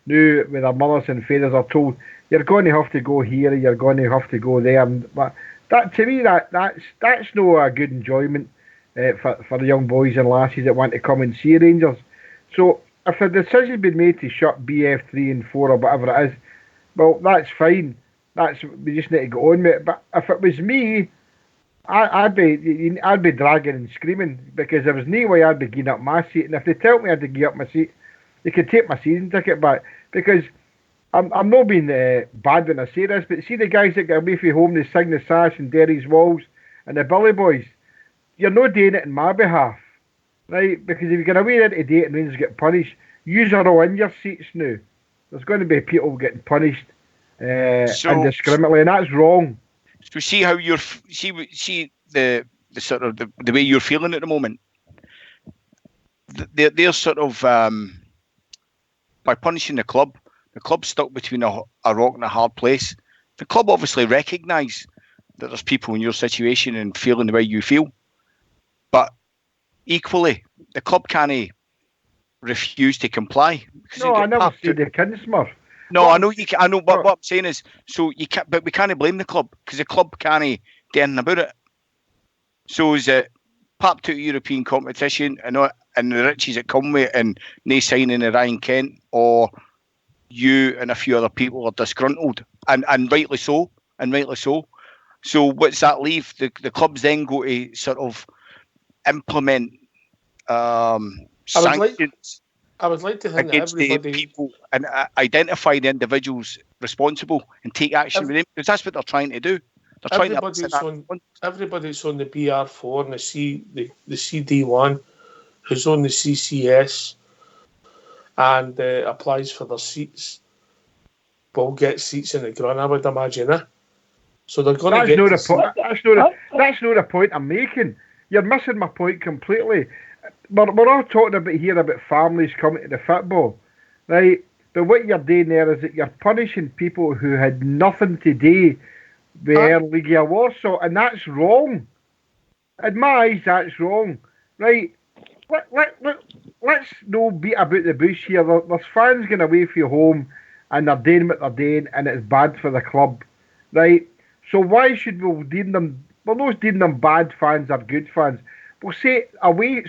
now with their mothers and fathers are told you're going to have to go here, you're going to have to go there, but that to me that's no a good enjoyment for the young boys and lasses that want to come and see Rangers. So if a decision's been made to shut BF 3 and 4 or whatever it is, well, that's fine. We just need to go on with it. But if it was me, I'd be dragging and screaming, because there was no way I'd be giving up my seat. And if they tell me I had to give up my seat, they could take my season ticket back. Because I'm not being bad when I say this, but see the guys that get away from home, they sing the sash and Derry's Walls and the Billy Boys, you're not doing it in my behalf, right? Because if you get away there today and Rangers get punished, you are all in your seats now. There's going to be people getting punished indiscriminately, and that's wrong. So see how you're see the sort of the way you're feeling at the moment. They're sort of by punishing the club's stuck between a rock and a hard place. The club obviously recognise that there's people in your situation and feeling the way you feel, but equally the club can't refuse to comply. No, I never said they can, Smurf. No, I know you can. I know, but what I'm saying is, so you can't. But we can't blame the club, because the club can't do anything about it. So is it pop to European competition and the riches that come with it, and no signing of Ryan Kent, or you and a few other people are disgruntled, and rightly so, So what's that leave? The clubs then go to sort of implement sanctions. I would like to think that against everybody, the people, and identify the individuals responsible and take action with them, because that's what they're trying to do. They're trying everybody that's on the BR4 and the CD1, who's on the CCS and applies for their seats, will get seats in the ground, I would imagine. So they're going to get. That's not the point I'm making. You're missing my point completely. We're all talking about families coming to the football, right? But what you're doing there is that you're punishing people who had nothing to do with Legia Warsaw, and that's wrong. In my eyes, that's wrong, right? Let's no beat about the bush here. There's fans going away from home, and they're doing what they're doing, and it's bad for the club, right? So why should we deem them? We're not deeming them bad fans or good fans. We'll say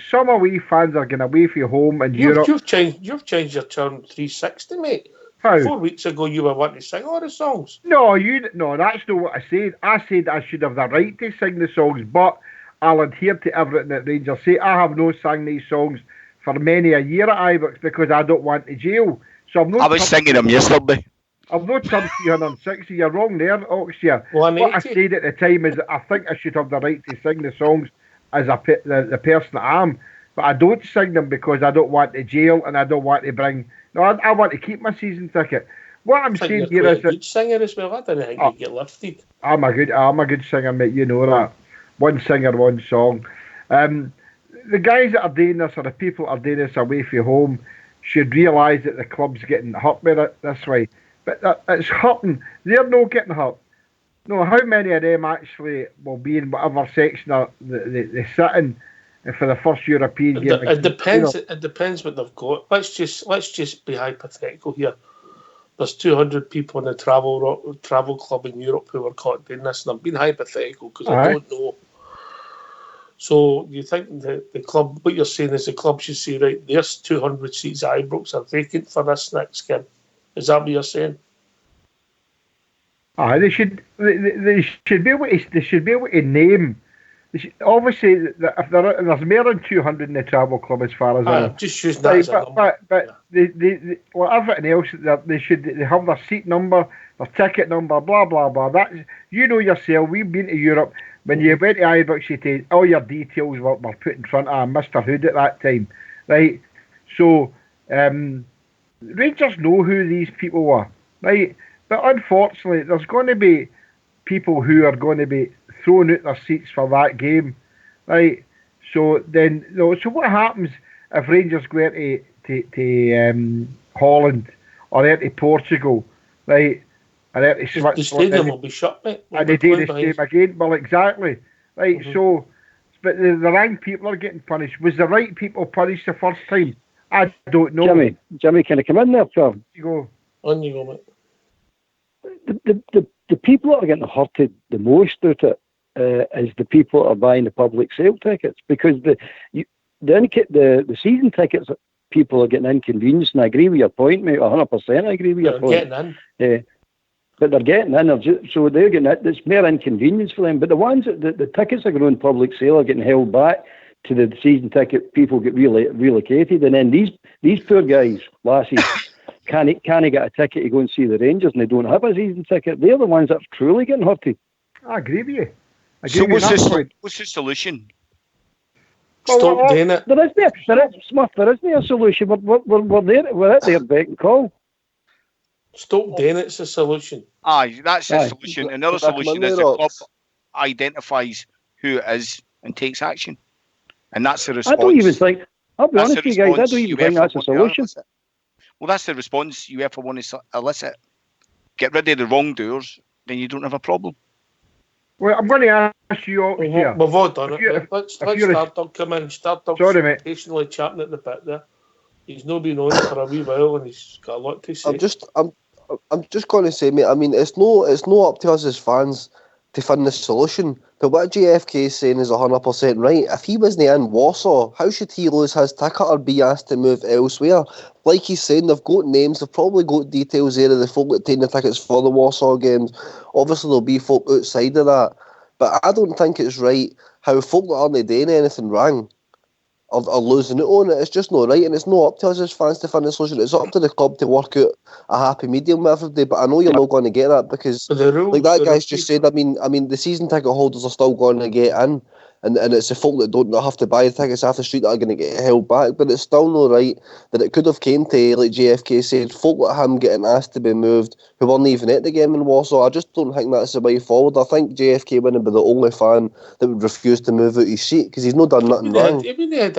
some away fans are going away from home in Europe. You've changed your term 360, mate. How? 4 weeks ago, you were wanting to sing all the songs. No, that's not what I said. I said I should have the right to sing the songs, but I'll adhere to everything that Rangers say. I have not sang these songs for many a year at Ibrox because I don't want to jail. So I was singing them yesterday. I've not turned 360. You're wrong there, Oxia. What I 180. said at the time is that I think I should have the right to sing the songs as the person that I am. But I don't sing them because I don't want to jail and I don't want to bring... No, I want to keep my season ticket. What I'm I think saying you're here quite is a that good singer as well. I didn't think you'd get lifted. I'm a good singer, mate. You know that. One singer, one song. The guys that are doing this, or the people that are doing this away from home, should realise that the club's getting hurt with it this way. But it's hurting. They're not getting hurt. No, how many of them actually will be in whatever section they sit in for the first European game? It depends. It depends what they've got. Let's just be hypothetical here. There's 200 people in the travel club in Europe who are caught doing this, and I'm being hypothetical because I don't know. So you think the club? What you're saying is the club should say, right, there's 200 seats at Ibrox are vacant for this next game. Is that what you're saying? They should be able to name. Obviously, if there's more than 200 in the travel club, as far as I know. Just use that as a number. But everything else, they have their seat number, their ticket number, blah blah blah. That you know yourself. We've been to Europe. When you went to Ibrox, you take all your details were put in front of Mr. Hood at that time, right? So Rangers know who these people were, right? But unfortunately, there's going to be people who are going to be throwing out their seats for that game, right? So then, so what happens if Rangers go to Holland or to Portugal, right? And to Switzerland, the stadium will be shut, mate. And they do the same again. Well, exactly, right? So, but the wrong people are getting punished. Was the right people punished the first time? I don't know. Jimmy, can I come in there, Phil? You go. On you go, mate. The people that are getting hurted the most out of it is the people that are buying the public sale tickets, because the season tickets people are getting inconvenienced, and I agree with your point, mate. 100%, I agree with your point. Getting in. But they're getting in, so they're getting it. It's more inconvenience for them. But the ones that the tickets are going on public sale are getting held back to the season ticket. People get relocated, and then these poor guys, lassies, can't get a ticket to go and see the Rangers, and they don't have a season ticket. They're the ones that are truly getting hurted. I agree with you. So what's the solution? Stop doing it. There isn't a solution. We're at their beck and call. Stop doing it's a solution. That's the solution. Another solution is the club identifies who it is and takes action. And that's the response. I don't even think, I'll be honest with you guys, I don't even think that's a solution. Well, that's the response UEFA want to elicit. Get rid of the wrongdoers, then you don't have a problem. Well, I'm going to ask you all here. We've all done it. Let's Stardog come in. Stardog's patiently chatting at the bit there. He's not been on for a wee while and he's got a lot to say. I'm just going to say, mate, I mean, it's not up to us as fans to find the solution. But what JFK is saying is 100% right. If he wasn't in Warsaw, how should he lose his ticket or be asked to move elsewhere? Like he's saying, they've got names, they've probably got details there of the folk that take the tickets for the Warsaw games. Obviously, there'll be folk outside of that. But I don't think it's right how folk that aren't doing anything wrong are losing it on it. It's just not right, and it's not up to us as fans to find a solution. It's up to the club to work out a happy medium with everybody. But I know you're not going to get that because, like that guy's just said, I mean, the season ticket holders are still going to get in, and it's the folk that don't have to buy the tickets off the street that are going to get held back. But it's still not right that it could have came to, like JFK said, folk like him getting asked to be moved who weren't even at the game in Warsaw. I just don't think that's the way forward. I think JFK wouldn't be the only fan that would refuse to move out his seat because he's not done nothing wrong. They had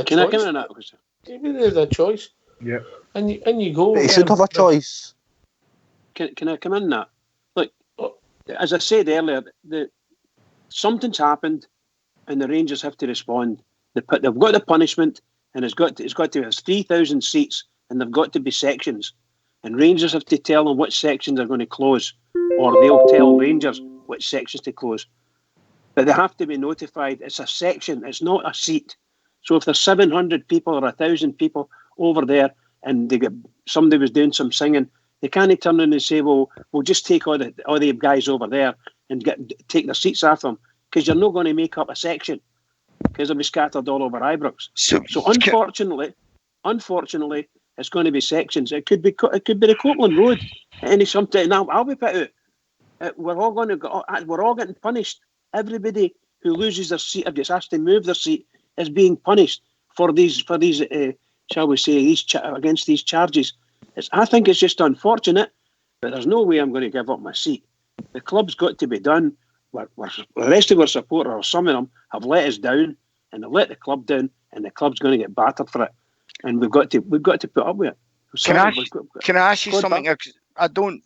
a choice. Yeah. And you go. But he should have a choice. Can I come in that? Look, as I said earlier, something's happened. And the Rangers have to respond. They've got the punishment, and it's got to have 3,000 seats, and they've got to be sections. And Rangers have to tell them which sections are going to close, or they'll tell Rangers which sections to close. But they have to be notified. It's a section. It's not a seat. So if there's 700 people or 1,000 people over there, and somebody was doing some singing, they can't turn in and say, "Well, we'll just take all the guys over there and take their seats off them." Because you're not going to make up a section because they'll be scattered all over Ibrox. So unfortunately, it's going to be sections. It could be the Copeland Road at any sometime. Now I'll be put out. We're all going to go. We're all getting punished. Everybody who loses their seat or gets asked to move their seat is being punished for these. Shall we say against these charges? I think it's just unfortunate, but there's no way I'm going to give up my seat. The club's got to be done. The rest of our supporters, or some of them, have let us down, and they've let the club down, and the club's going to get battered for it. And we've got to put up with it. Can I ask you something? I don't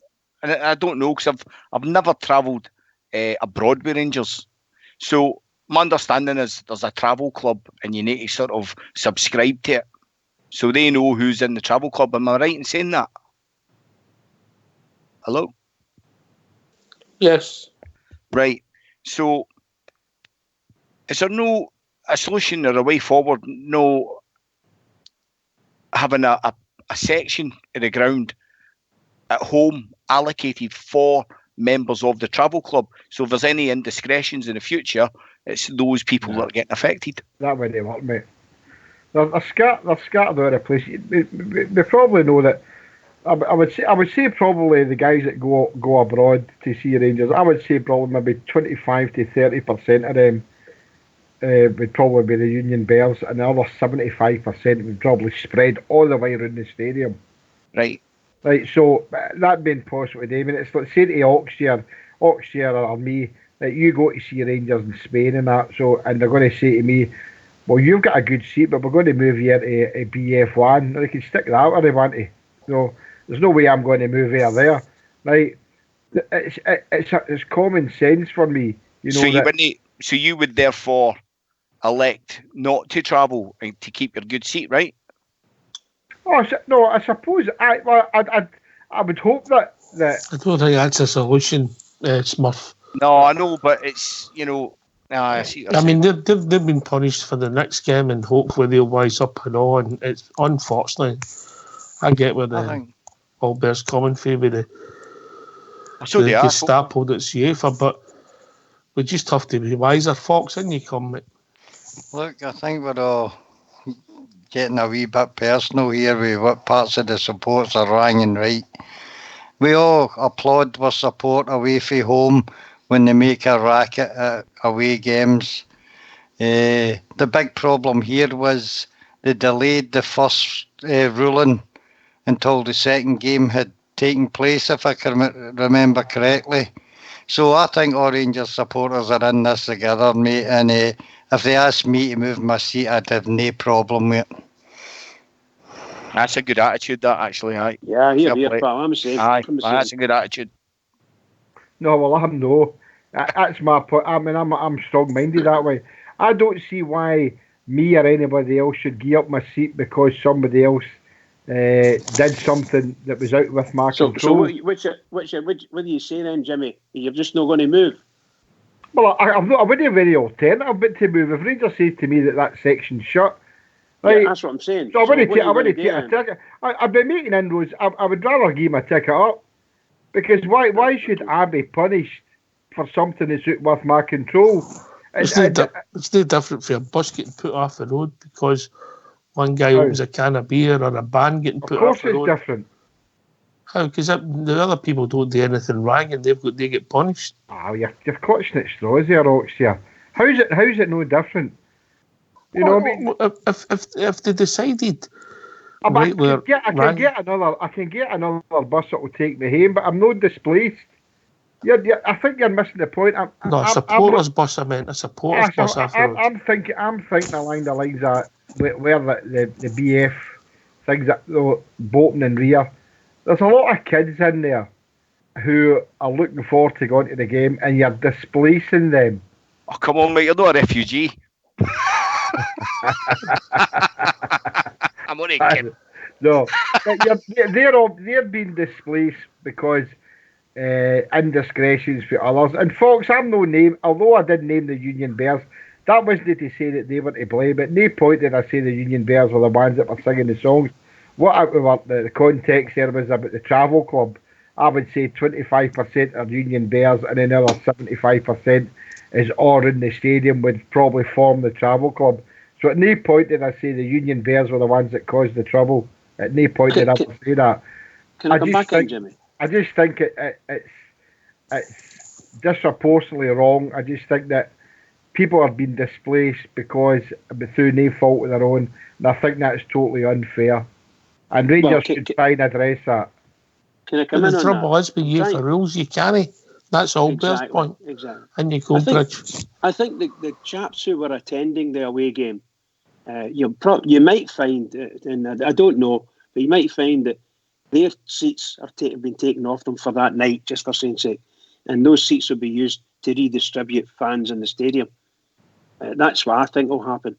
know, because I've never travelled abroad with Rangers. So my understanding is there's a travel club, and you need to sort of subscribe to it, so they know who's in the travel club. Am I right in saying that? Hello? Yes. Right. So is there no a solution or a way forward, no having a section in the ground at home allocated for members of the travel club? So if there's any indiscretions in the future, it's those people that are getting affected. That wouldn't work, mate. They're scattered all over the place. We probably know that. I would say probably the guys that go abroad to see Rangers, I would say probably maybe 25 to 30% of them would probably be the Union Bears, and the other 75% would probably spread all the way around the stadium. Right. Right. So that being possible today, I mean, it's like say to Oxshire or me that you go to see Rangers in Spain and that. So and they're going to say to me, well, you've got a good seat, but we're going to move you to BF1. They can stick that where they want to. So there's no way I'm going to move here there. Right? It's common sense for me. You know. So you would therefore elect not to travel and to keep your good seat, right? Oh no, I suppose I would hope that. I don't think that's a solution, Smurf. No, I know, but it's I see. I mean, they've been punished for the next game, and hopefully they'll wise up and all. And it's unfortunately, I get where the All Bears coming for with the Gestapo that's UEFA, but we just have to be wiser. Fox, in you come, mate. Look, I think we're all getting a wee bit personal here with what parts of the supports are wrong and right. We all applaud our support away from home when they make a racket at away games. The big problem here was they delayed the first ruling until the second game had taken place, if I can remember correctly. So I think all Rangers supporters are in this together, mate, and if they asked me to move my seat, I'd have no problem with it. That's a good attitude, that, actually. Aye. Yeah, here, pal. I'm saying. Aye, that's a good attitude. No, well, I'm no. That's my point. I mean, I'm strong-minded that way. I don't see why me or anybody else should give up my seat because somebody else did something that was out with my control. So what do you say then, Jimmy? You're just not going to move? Well, I wouldn't have any alternative but to move. If Rangers said to me that section's shut, right, yeah, that's what I'm saying. So I wouldn't take a ticket. I'd be making inroads. I would rather give my ticket up, because why should I be punished for something that's out with my control? It's no different for a bus getting put off the road because one guy opens a can of beer or a band getting put off the road. Of course it's different. How? Because the other people don't do anything wrong and they get punished. Oh, you're clutching at straws here, Oxia. How's it no different? You know what I mean? If they decided, I can get another bus that will take me home, but I'm not displaced. I think you're missing the point. A supporters bus. I meant a supporters bus. I'm thinking along the lines of where the BF things that Bolton and Rear. There's a lot of kids in there who are looking forward to going to the game, and you're displacing them. Oh, come on, mate! You're not a refugee. I'm only kidding. No, they're being displaced because indiscretions for others. And Fox, I'm no name, although I did name the Union Bears, that wasn't to say that they were to blame. At no point did I say the Union Bears were the ones that were singing the songs. The context there was about the travel club. I would say 25% are Union Bears and another 75% is all in the stadium would probably form the travel club. So at no point did I say the Union Bears were the ones that caused the trouble At no point did I ever say that. Can I come just back in, think- Jimmy? I just think it's disproportionately wrong. I just think that people are being displaced because through no fault of their own, and I think that's totally unfair. And Rangers Well, should try and address that. Can I come But in the on trouble that? is with I'm UEFA trying- rules, you can't. That's Albert's point. Exactly. And you I go think- bridge. I think the chaps who were attending the away game, you might find, and I don't know, but you might find that their seats have been taken off them for that night, just for saying sake, and those seats will be used to redistribute fans in the stadium. That's what I think will happen,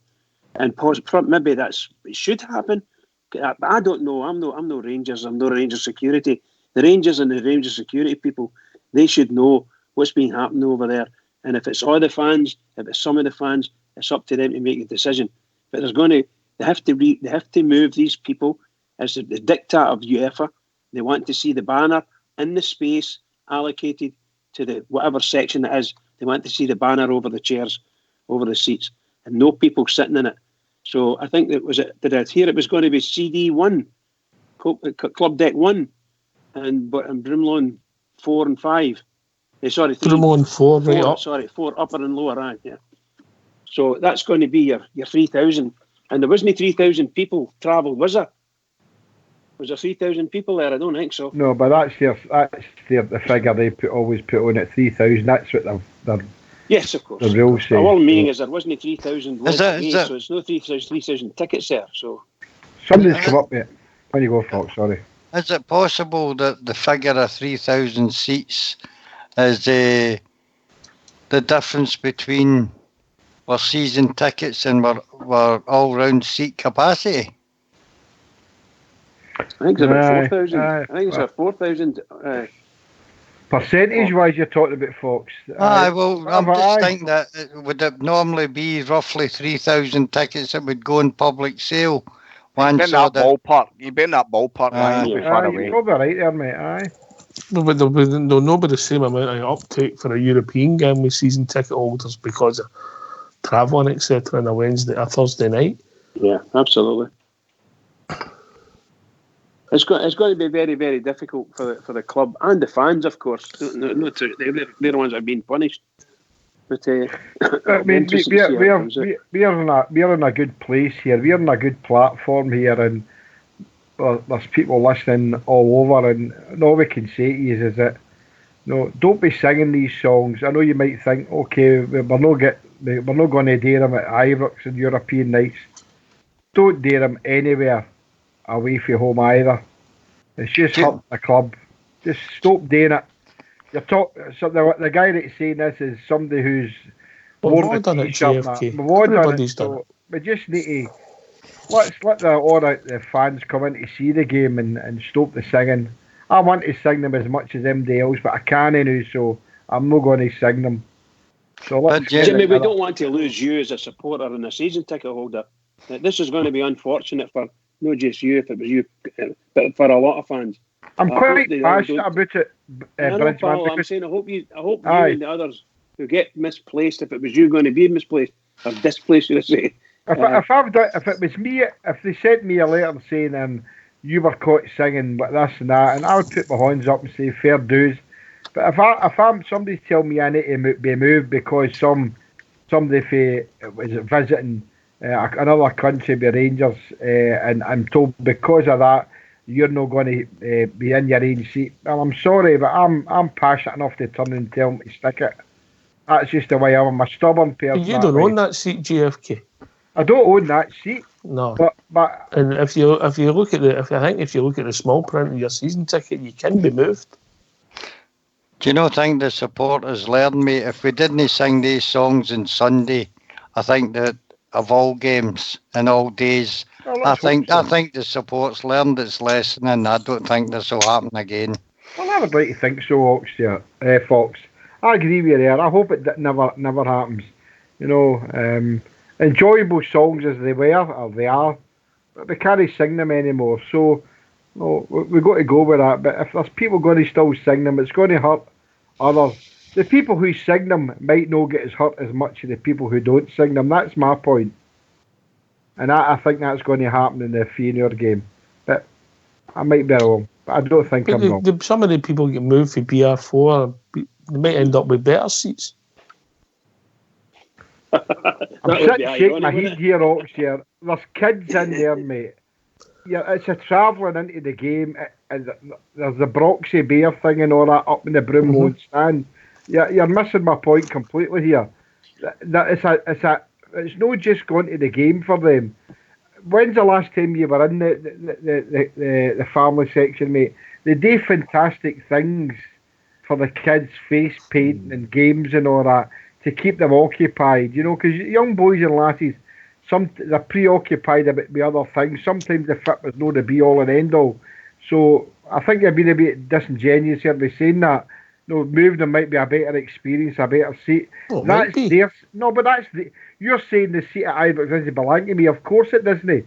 and maybe it should happen. But I don't know. I'm no Rangers. I'm no Rangers security. The Rangers and the Rangers security people, they should know what's been happening over there. And if it's all the fans, if it's some of the fans, it's up to them to make the decision. But they have to move these people as the diktat of UEFA. They want to see the banner in the space allocated to the whatever section it is. They want to see the banner over the chairs, over the seats, and no people sitting in it. So I think did I hear it was going to be CD1, Club Deck 1, and Brimlone 4 and 5. Sorry, 3. Brimlone 4, right 4, up. sorry, 4 upper and lower, right, yeah. So that's going to be your 3,000. And there wasn't 3,000 people travelled, was there? Was there 3,000 people there? I don't think so. No, but that's the figure they always put on at 3,000. That's what they're Yes, of course. the rules say. All I'm meaning is there wasn't 3,000 Is that- is that- so it's no 3,000 tickets there. So Somebody's come up with it. When you go, Fox, sorry. Is it possible that the figure of 3,000 seats is the difference between our season tickets and our all-round seat capacity? I think it's about Aye, 4,000. aye. I think it's about 4,000. Percentage-wise, you're talking about, Fox. Aye, well, I'm Aye. just thinking that would it normally be roughly 3,000 tickets that would go in public sale You've once been all that the ballpark. You've been that ballpark, Aye. Ryan. You'll be far Aye, away. you're probably right there, mate. Aye. No, but there'll not be the same amount of uptake for a European game with season ticket holders because of travelling, etc. on a Thursday night. Yeah, absolutely. It's going to be very, very difficult for the club and the fans, of course. They're the ones that are being punished. But I mean, we're in a good place here. We're in a good platform here, and there's people listening all over. And all we can say to you is that, don't be singing these songs. I know you might think, okay, we're not going to dare them at Ibrox and European nights. Don't dare them anywhere away from home either. It's just hurting the club. Just stop doing it. So the guy that's saying this is somebody who's We've worn all the done it, t-shirt. and that. JFK. We've all done it. Everybody's done So we just need to let the fans come in to see the game and stop the singing. I want to sing them as much as MD else, but I can't now, so I'm not going to sing them. So let's But get Jimmy, we together. don't want to lose you as a supporter and a season ticket holder. This is going to be unfortunate for not just you, if it was you, but for a lot of fans. I'm I quite hope they passionate don't- about it, I know, Bridgeman, Paul, I'm because saying I hope you Aye. and the others who get misplaced, if it was you going to be misplaced or displaced, should I say? if it was me, if they sent me a letter saying you were caught singing with this and that, and I would put my hands up and say fair dues. But if somebody's telling me I need to be moved because somebody was visiting another country with Rangers, and I'm told because of that you're not going to be in your own seat. Well, I'm sorry, but I'm passionate enough to turn and tell them to stick it. That's just the way I'm a stubborn person. You don't own that seat, JFK. I don't own that seat, No. but And if you look at the small print of your season ticket, you can be moved. Do you not think the supporters learn, mate? If we didn't sing these songs on Sunday, I think that of all games and all days, I think the supporters learned its lesson, and I don't think this will happen again. well, I would like to think so, Fox. I agree with you there. I hope it never happens. Enjoyable songs as they were, or they are, but we can't sing them anymore. So, we've got to go with that. But if there's people going to still sing them, it's going to hurt others. The people who sing them might not get as hurt as much as the people who don't sing them. That's my point. And I think that's going to happen in the Feyenoord game. But I might be wrong, but I don't think I'm wrong. Some of the people get moved for BR4. They might end up with better seats. I'm would sitting be shaking my ironic, head here, Oxshire. There's kids in there, mate. Yeah, it's a travelling into the game. And there's the Broxy Bear thing and all that up in the Broomloan stand. Yeah, you're missing my point completely here. It's not just going to the game for them. When's the last time you were in the family section, mate? They do fantastic things for the kids, face painting and games and all that to keep them occupied, you know, because young boys and lasses, they're preoccupied about the other things. Sometimes the fitness not the be all and end all. So I think you're being a bit disingenuous here by saying that. No, moving them might be a better experience, a better seat. Well, That's their, no, but you're saying the seat at Ibrox doesn't belong to me. Of course it doesn't.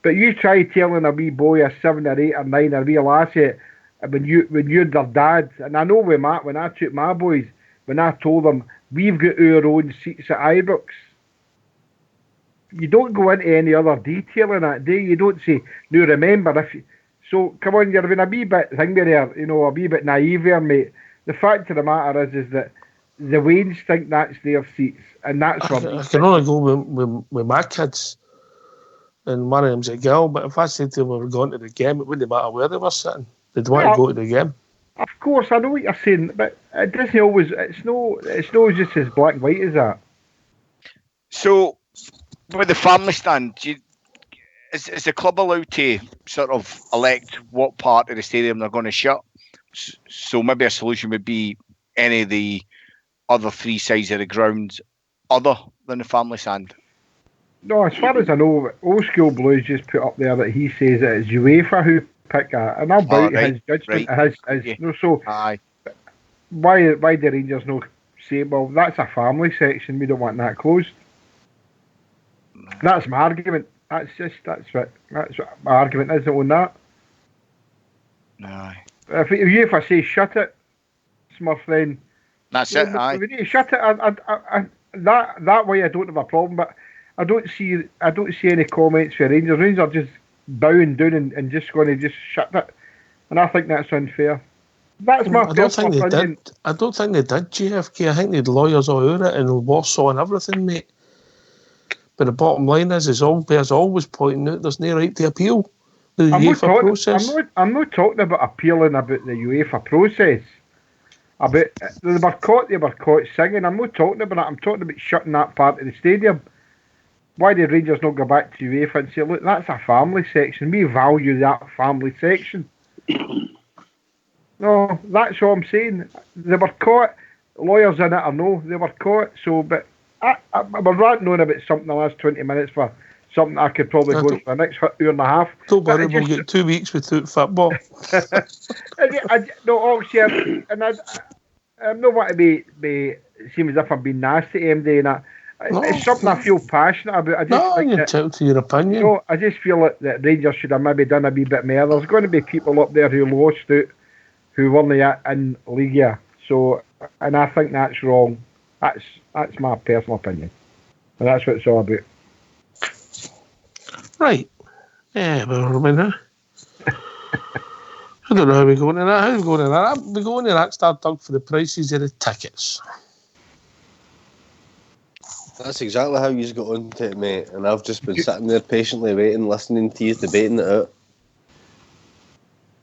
But you try telling a wee boy, a 7 or 8 or 9 or a wee lassie, when you're their dad, and I know when I took my boys, when I told them we've got our own seats at Ibrox, you don't go into any other detail in that, do you? You don't say, no, remember, so come on, you're being a wee bit thingy there, you know, a wee bit naive there, mate. The fact of the matter is that the Waynes think that's their seats, and that's what I can only go with my kids, and one of them's a girl, but if I said to them we were going to the game, it wouldn't matter where they were sitting. They'd want to go to the game. Of course, I know what you're saying, but it doesn't always. It's no just as black and white as that. So, with the family stand, is the club allowed to sort of elect what part of the stadium they're going to shut? So maybe a solution would be any of the other 3 sides of the ground other than the family stand. No, as far as I know, Old School Blues just put up there that he says that it's UEFA who pick that, and I'll bow to his judgment. So aye. Why the Rangers no say, well, that's a family section, we don't want that closed? That's my argument. That's what my argument is on that. Aye. If UEFA say shut it, Smurf, then that's it. Aye. We need to shut it. That way I don't have a problem, but I don't see any comments for Rangers. Rangers are just bowing down and just going to just shut it, and I think that's unfair. That's my personal opinion. I don't think they did, JFK. I think they had lawyers all over it and Warsaw and everything, mate. But the bottom line is all bears always pointing out there's no right to appeal the UEFA process. I'm not talking about appealing about the UEFA process. About they were caught singing. I'm not talking about that. I'm talking about shutting that part of the stadium. Why did Rangers not go back to UEFA and say, look, that's a family section. We value that family section. No, that's what I'm saying. They were caught. Lawyers in it or no, they were caught. So, but we're ranting on about something the last 20 minutes for something I could probably go for the next hour and a half. Don't worry, we'll get 2 weeks without football. No, obviously, and I'm not want to be seem as if I'm being nasty to MD and that. No, it's something I feel passionate about. You're entitled to your opinion. You know, I just feel that Rangers should have maybe done a wee bit more. There's going to be people up there who lost out, who weren't yet in Liga. So, and I think that's wrong. That's my personal opinion, and that's what it's all about. Right. Yeah, well, I mean, I don't know how we're going to that. How are we going to that? We're going to that start Doug for the prices of the tickets. That's exactly how you got onto it, mate. And I've just been sitting there patiently waiting, listening to you debating it out.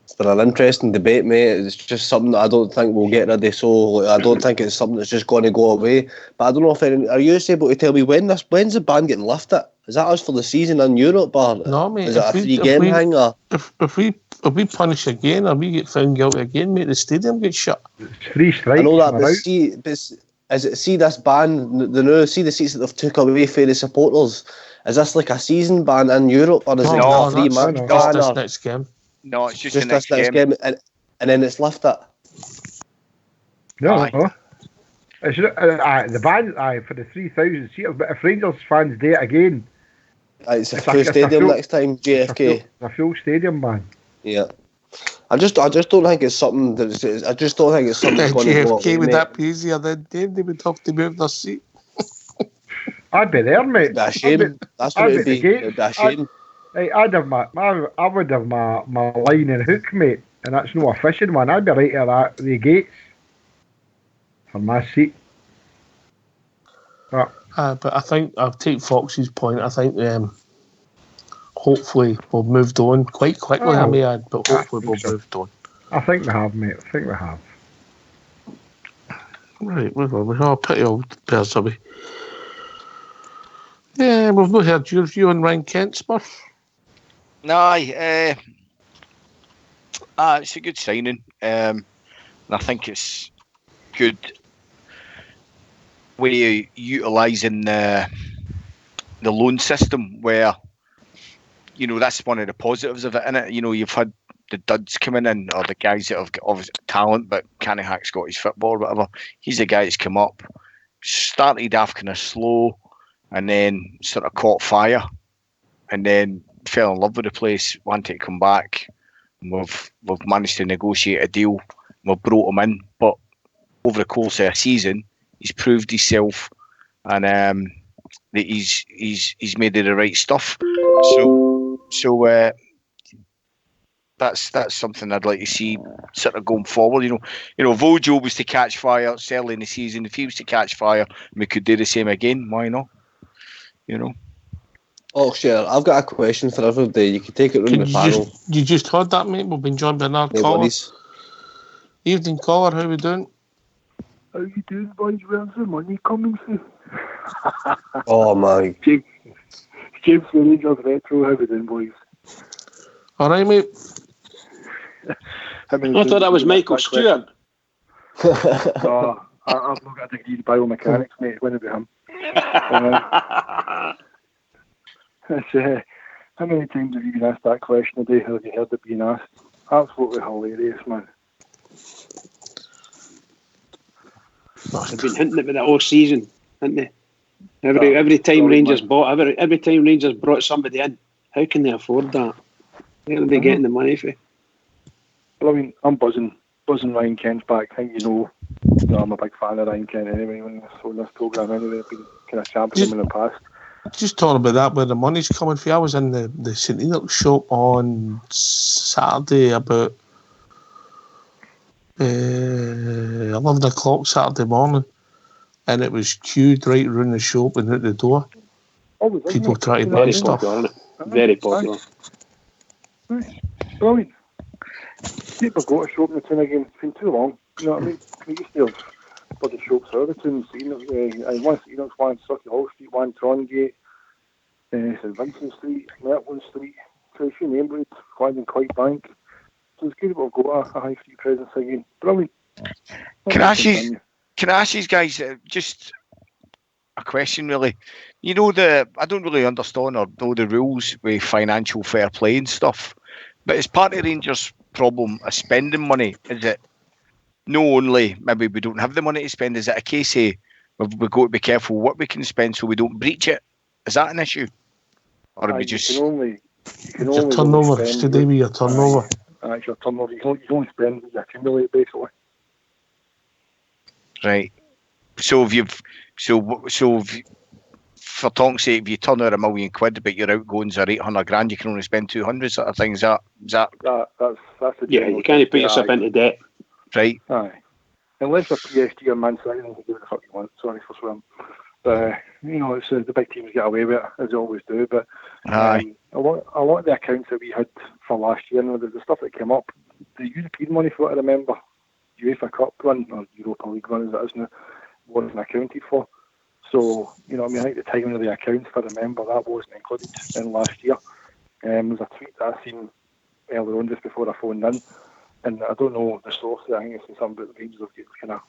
It's been an interesting debate, mate. It's just something that I don't think we'll get rid of. So I don't think it's something that's just going to go away. But I don't know if are you able to tell me when's the ban getting lifted? Is that us for the season in Europe, or no, mate? Is it a 3-game thing? Or? If we punish again or we get found guilty again, mate, the stadium gets shut. It's 3 strikes. I know that, but see this ban, the seats that they've took away for the supporters, is this like a season ban in Europe, or is it a 3-match ban? This next game. No, it's just this next game, and then it's lifted. No. It's the ban for the 3,000 seaters, but if Rangers fans do it again, it's a full stadium next time, JFK. It's a full stadium ban. Yeah. I just don't think it's something that's going to go JFK would that be easier then, Dave? They would have to move their seat. I'd be there, mate. It'd be a shame. That's what it'd be. It'd be a shame. Hey, I would have my line and hook, mate, and that's no a fishing one. I'd be right at the gates for my seat. But I think I'll take Fox's point. I think hopefully we've moved on quite quickly. I may add, but hopefully we've moved on. I think we have, mate. I think we have. Right, we're all pretty old pairs, are we? Yeah, we've not heard your view on Ryan Kent, Smurf. No, it's a good signing. And I think it's good way of utilising the loan system where, you know, that's one of the positives of it, innit? You know, you've had the duds coming in, or the guys that have got obvious talent but can't hack Scottish football or whatever. He's the guy that's come up, started off kind of slow, and then sort of caught fire, and then fell in love with the place, wanted to come back. We've managed to negotiate a deal. We've brought him in, but over the course of a season, he's proved himself, and that he's made it the right stuff. So that's something I'd like to see sort of going forward. You know, if Ojo was to catch fire early in the season, if he was to catch fire, we could do the same again. Why not? You know. Oh, sure. I've got a question for everybody. You can take it round the panel. You just heard that, mate. We've been joined by another caller. Evening, caller. How we doing? How you doing, boys? Where's the money coming from? Oh, my. James Rangers Retro. How we doing, boys? All right, mate. I thought that was Michael Stewart. No, I've not got a degree in biomechanics, mate. When be him? How many times have you been asked that question a day? Have you heard it being asked? Absolutely hilarious, man. They've been hinting at me that all season, haven't they? Every time Rangers brought somebody in, how can they afford that? Where are they getting the money for? Well, I mean, I'm buzzing Ryan Kent's back. I think you know I'm a big fan of Ryan Kent anyway. When on this programme anyway, I've been kind of championing him in the past. Just talking about that, where the money's coming from. I was in the St Enoch shop on Saturday about 11 o'clock Saturday morning, and it was queued right around the shop and out the door. People trying to buy stuff. Very popular. Nice. Brilliant. People go to shop in the town again. It's been too long. You know what I mean? We used to have bloody shops out of the town. One St Enoch, one Sucky Hall Street, one Trongate, St Vincent Street, Mertland Street, Tracy Neighbourhood, one in Clyde Bank. So it's good that we've got a high street presence again. Brilliant. Can I ask you guys just a question, really? You know, I don't really understand or know the rules with financial fair play and stuff, but is part of Rangers' problem of spending money? Is it no only maybe we don't have the money to spend, is it a case of we've got to be careful what we can spend so we don't breach it? Is that an issue? Or are we just... You can only your turnover. It's to do with your turnover. It's your turnover. You can only spend what you accumulate, basically. Right. So for talk's sake, if you turn out £1 million, but your outgoings are 800 grand, you can only spend 200 sort of things. That's the you can't put yourself into debt. Right. Aye. Unless you're PSG or Man City, then you can do what the fuck you want. Sorry for swearing. But, you know, it's the big teams get away with it, as they always do. But a lot of the accounts that we had for last year, the stuff that came up, the European money, for what I remember, UEFA Cup run, or Europa League run as it is now, wasn't accounted for. So, you know, I mean, I think the timing of the accounts, if I remember, that wasn't included in last year. There's a tweet that I seen earlier on just before I phoned in, and I don't know the source. I think it's something about the Rangers have got kind of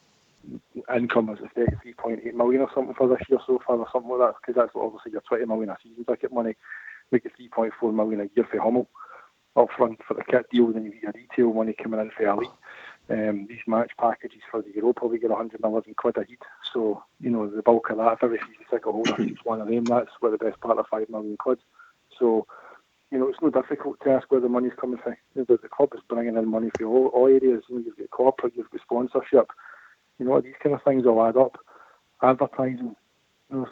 income as a 33.8 million or something for this year so far, or something like that, because that's obviously your 20 million a season ticket money. We get 3.4 million a year for Hummel up front for the kit deal, then you get your retail money coming in for Elite. These match packages for the Europa League are 111 quid a heat. So, you know, the bulk of that, if every season ticket holder keeps one of them, that's where the best part of 5 million quid. So, you know, it's no difficult to ask where the money's coming from. The club is bringing in money for all areas. You know, you've got corporate, you've got sponsorship. You know, these kind of things all add up. Advertising,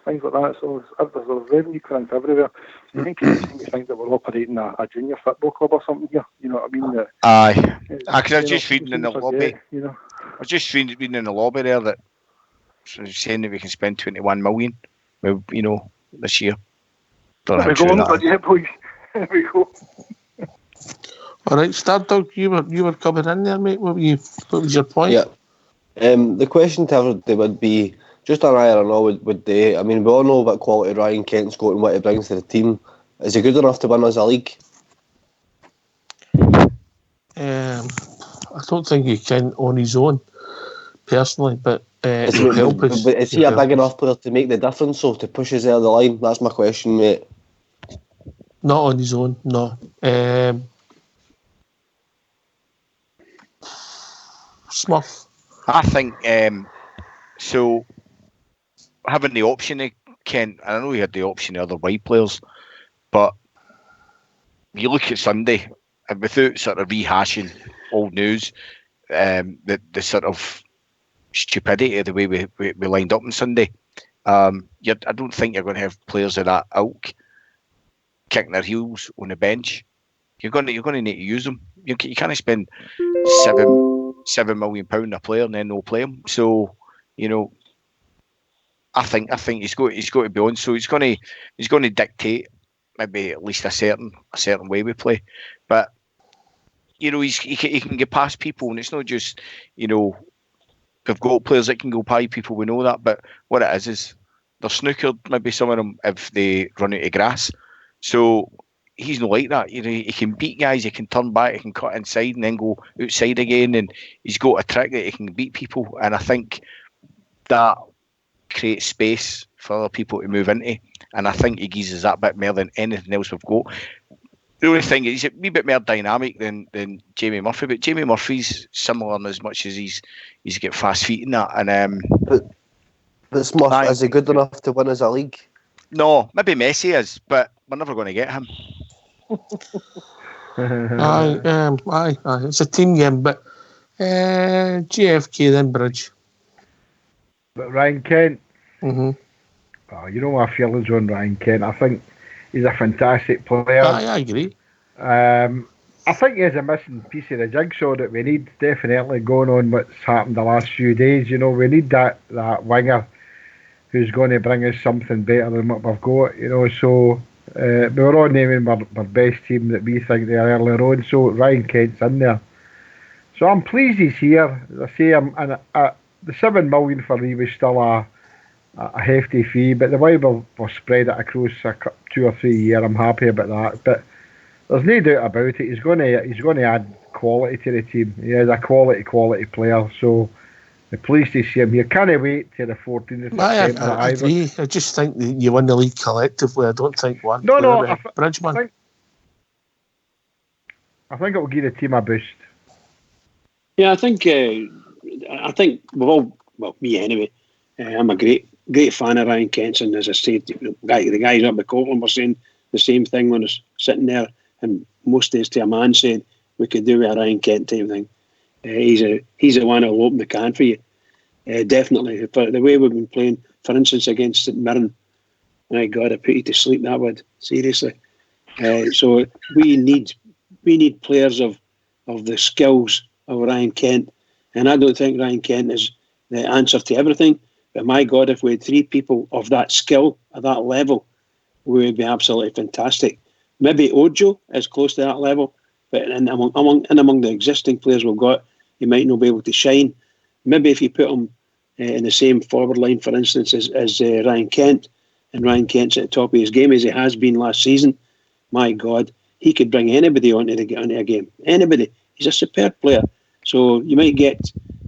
things like that. So there's revenue coming from everywhere. You think people seem to think that we're operating a junior football club or something here. You know what I mean? That, aye. Because I was just reading in the lobby. You know, I was just reading in the lobby there that saying that we can spend 21 million. Well, you know, this year. Don't know how true that is. Yeah, boys. There we go. All right, Stardog, you were coming in there, mate. What was your point? Yeah. The question to everybody would be, just an eye on all would they, I mean, we all know what quality Ryan Kent's got and what he brings to the team. Is he good enough to win us a league? I don't think he can on his own, personally, but he'll help us. But is he a big enough player to make the difference, so to push us out of the line? That's my question, mate. Not on his own, no. Smurf. I think so. Having the option of Kent, I know he had the option of other wide players, but you look at Sunday, and without sort of rehashing old news, the sort of stupidity of the way we lined up on Sunday, I don't think you're going to have players of that ilk kicking their heels on the bench. You're going to need to use them. You can't spend £7 million a player and then no play him. So, you know, I think he's got to be on. So he's going to dictate maybe at least a certain way we play. But you know, he can get past people, and it's not just, you know, we've got players that can go by people. We know that, but what it is they're snookered. Maybe some of them if they run out of grass. So he's not like that. You know, he can beat guys, he can turn back, he can cut inside and then go outside again, and he's got a trick that he can beat people. And I think that creates space for other people to move into. And I think he gives us that bit more than anything else we've got. The only thing is he's a wee bit more dynamic than Jamie Murphy, but Jamie Murphy's similar in as much as he's got fast feet in that. And but Smurf, is he good enough to win us a league? No, maybe Messi is, but we're never going to get him. Aye. It's a team game, but JFK then Bridge. But Ryan Kent. Mm-hmm. Oh, you know my feelings on Ryan Kent. I think he's a fantastic player. I agree. I think he's a missing piece of the jigsaw that we need, definitely, going on what's happened the last few days. You know, we need that winger who's going to bring us something better than what we've got. You know, so we were all naming our best team that we think they are earlier on. So Ryan Kent's in there. So I'm pleased he's here. As I say, the $7 million for me was still a hefty fee, but the way we'll spread it across 2 or 3 years, I'm happy about that. But there's no doubt about it. He's going to add quality to the team. He is a quality player. So the pleased to see him here. Can't wait till the 14th of September. I agree. I just think that you win the league collectively. I don't think one. Bridgman. I think it will give the team a boost. Yeah, I think we've all, well, me anyway. I'm a great fan of Ryan Kent, and as I said, the guys up at Scotland were saying the same thing when I was sitting there, and most days to a man saying we could do with a Ryan Kent type thing. He's the one who'll open the can for you. Definitely. For the way we've been playing, for instance, against St Mirren, my God, I put you to sleep that would, seriously. So we need players of the skills of Ryan Kent, and I don't think Ryan Kent is the answer to everything. But my God, if we had 3 people of that skill, at that level, we would be absolutely fantastic. Maybe Ojo is close to that level, but among the existing players we've got, he might not be able to shine. Maybe if you put him in the same forward line, for instance, as Ryan Kent, and Ryan Kent's at the top of his game as he has been last season, my God, he could bring anybody onto a game. Anybody. He's a superb player. So you might get,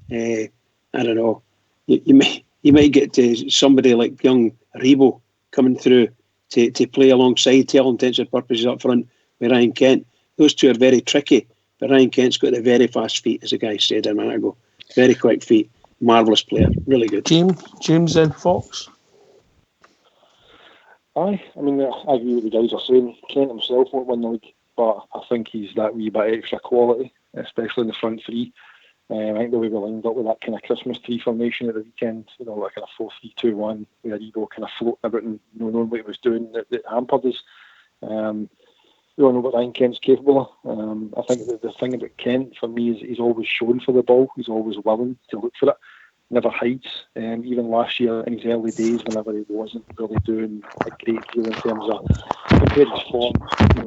I don't know, you might get somebody like young Rebo coming through to play alongside, to all intents and purposes, up front with Ryan Kent. Those two are very tricky, but Ryan Kent's got the very fast feet, as the guy said a minute ago. Very quick feet. Marvellous player. Really good. James and Fox. Aye, I mean, I agree with the guys are saying. Kent himself won't win the league, but I think he's that wee bit extra quality, especially in the front three. I think the way we lined up with that kind of Christmas tree formation at the weekend, like kind of 4-3-2-1, with Aribo kind of floating about and knowing what he was doing, that hampered us. We all know what Ryan Kent's capable of. I think the thing about Kent for me is he's always shown for the ball. He's always willing to look for it. Never hides. Even last year in his early days, whenever he wasn't really doing a great deal in terms of compared his form,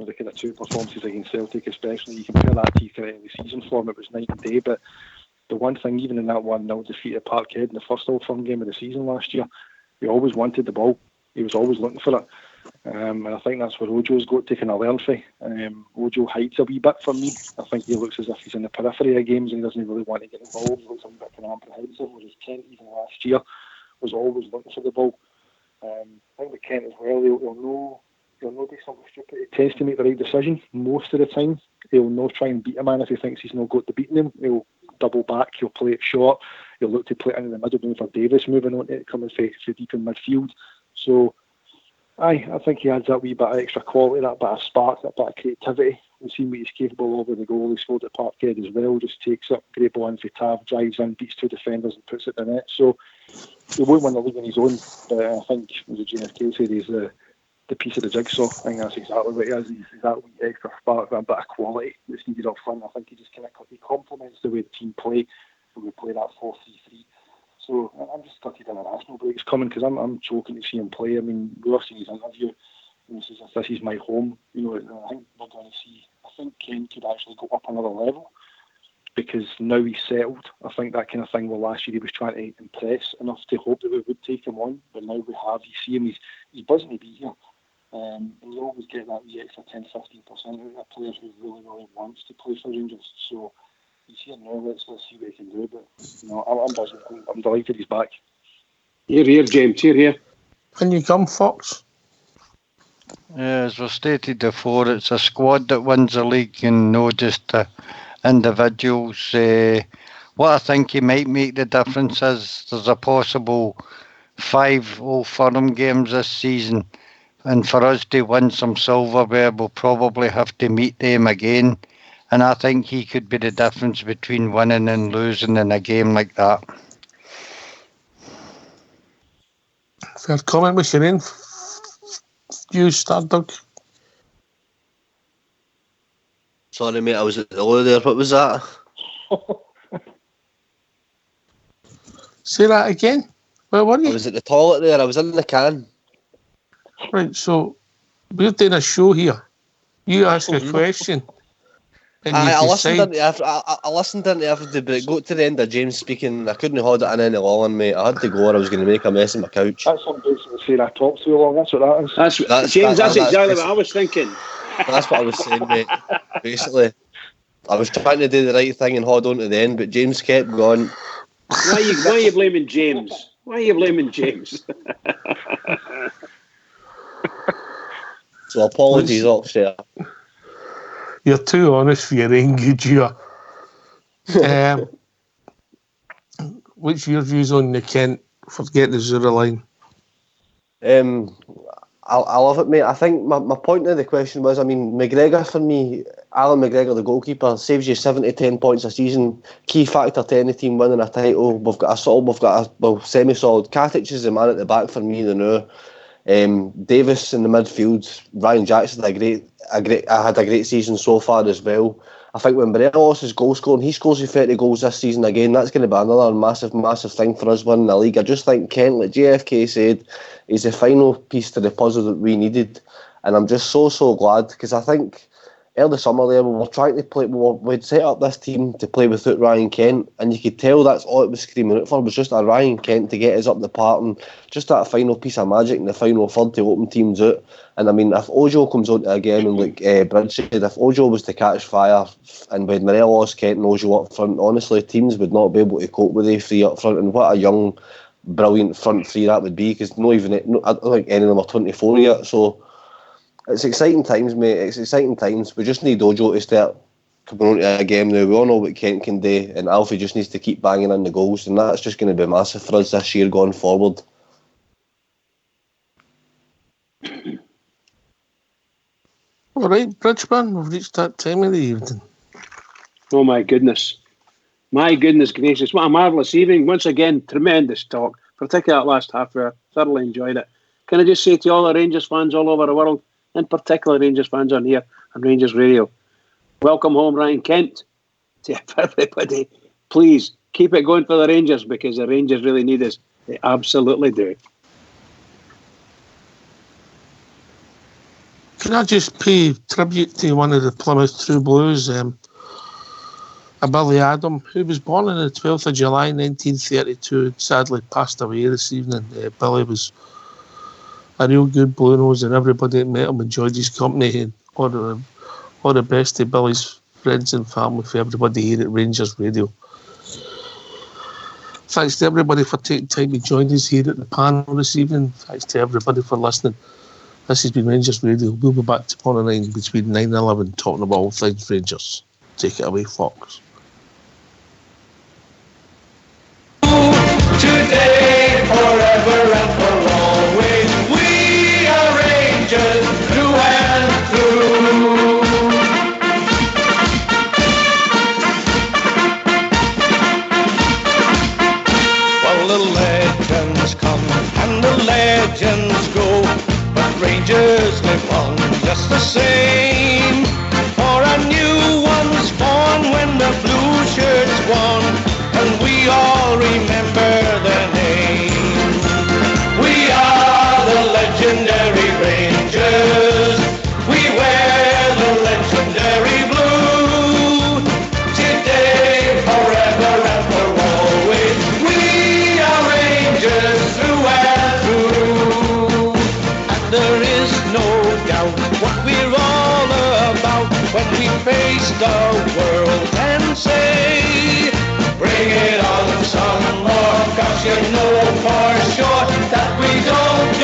the kind of two performances against Celtic especially, you compare that to your early season form, it was night and day. But the one thing, even in that 1-0 defeat at Parkhead in the first Old Firm game of the season last year, he always wanted the ball. He was always looking for it. And I think that's where Ojo's got to kind of learn from. Ojo hides a wee bit for me. I think he looks as if he's in the periphery of games and he doesn't really want to get involved. He looks a wee bit kind of apprehensive, whereas Kent, even last year, was always looking for the ball. I think with Kent as well, he'll know be something stupid. He tends to make the right decision most of the time. He'll not try and beat a man if he thinks he's not got the beating him. He'll double back, he'll play it short, he'll look to play it into the middle, doing for Davis moving on it, coming for deep in midfield. So I think he adds that wee bit of extra quality, that bit of spark, that bit of creativity. We've seen what he's capable of with the goal he scored at Parkhead as well. Just takes up, great ball in for Tav, drives in, beats two defenders and puts it in the net. So he won't win the league on his own, but I think, as the JFK said, he's the piece of the jigsaw. I think that's exactly what he is. He's that wee extra spark, that bit of quality that's needed up front. I think he just he complements the way the team play when we play that 4-3-3. So I'm just gutted international breaks coming because I'm choking to see him play. I mean, we were seeing his interview and he says, "This is my home." I think we're going to see. I think Ken could actually go up another level because now he's settled. I think that kind of thing. Well, last year he was trying to impress enough to hope that we would take him on, but now we have. You see him; he's buzzing to be here. And you always get that wee extra 10-15% out of players who really, really wants to play for Rangers. So he's here now. Let's see what he can do. But I'm buzzing. I'm delighted he's back. Here, James. Here. Can you come, Fox? As was stated before, it's a squad that wins the league and not just individuals. What I think he might make the difference is there's a possible 5 Old Firm games this season. And for us to win some silverware, we'll probably have to meet them again. And I think he could be the difference between winning and losing in a game like that. Fair comment, Mr. Shireen. You start, Doug. Sorry, mate, I was at the low there. What was that? Say that again. Where were you? I was at the toilet there. I was in the can. Right, so we're doing a show here. You ask a question. And I listened into everything, but it got to the end of James speaking. I couldn't hold it in any longer, mate. I had to go or I was going to make a mess of my couch. That's what basically saying I talk too long. That's what that is. That's exactly what I was thinking. That's what I was saying, mate. Basically, I was trying to do the right thing and hold on to the end, but James kept going. Why are you blaming James? So apologies, Oxford. You're too honest for your own good, you are. What's your views on the Kent forget the Zura line? I love it, mate. I think my point of the question was, I mean, McGregor for me, Alan McGregor, the goalkeeper, saves you 7 to 10 points a season. Key factor to any team winning a title. We've got a semi-solid. Katic is the man at the back for me now. Davis in the midfield. Ryan Jackson had a great season so far as well. I think when Morelos is goal scoring, he scores 30 goals this season again. That's going to be another massive thing for us winning the league. I just think Kent, like JFK said, is the final piece to the puzzle that we needed, and I'm just so glad because I think early summer there we were trying to play. We'd set up this team to play without Ryan Kent, and you could tell that's all it was screaming out for was just a Ryan Kent to get us up the park and just that final piece of magic in the final third to open teams out. And I mean, if Ojo comes on again, and like Bridge said, if Ojo was to catch fire and with Morelos, Kent and Ojo up front, honestly, teams would not be able to cope with the three up front. And what a young, brilliant front three that would be, because I don't think any of them are 24 yet. So it's exciting times, mate. It's exciting times. We just need Ojo to start coming on to a game now. We all know what Kent can do, and Alfie just needs to keep banging in the goals, and that's just going to be massive for us this year going forward. All right, Bridgeman, we've reached that time of the evening. Oh my goodness. My goodness gracious, what a marvellous evening. Once again, tremendous talk, particularly that last half hour. Thoroughly enjoyed it. Can I just say to all the Rangers fans all over the world, in particular Rangers fans on here on Rangers Radio, welcome home, Ryan Kent. To everybody, please keep it going for the Rangers, because the Rangers really need us. They absolutely do. Can I just pay tribute to one of the Plymouth True Blues, a Billy Adam, who was born on the 12th of July 1932 and sadly passed away this evening. Billy was a real good blue nose, and everybody that met him enjoyed his company, and all the best to Billy's friends and family, for everybody here at Rangers Radio. Thanks to everybody for taking time to join us here at the panel this evening. Thanks to everybody for listening. This has been Rangers Radio. We'll be back tomorrow night between 9 and 11 talking about all things Rangers. Take it away, Fox. Today, forever and for always, we are Rangers through and through. Well, the legends come and the legends go, but Rangers live on just the same. For a new one's born when the blue shirts won, and we all remember their name. We are the legendary Rangers. We wear the legendary blue. Today, forever and for always, we are Rangers through and through. And there is no doubt what we're all about when we face the world and say, bring it on some more, 'cause you know for sure that we don't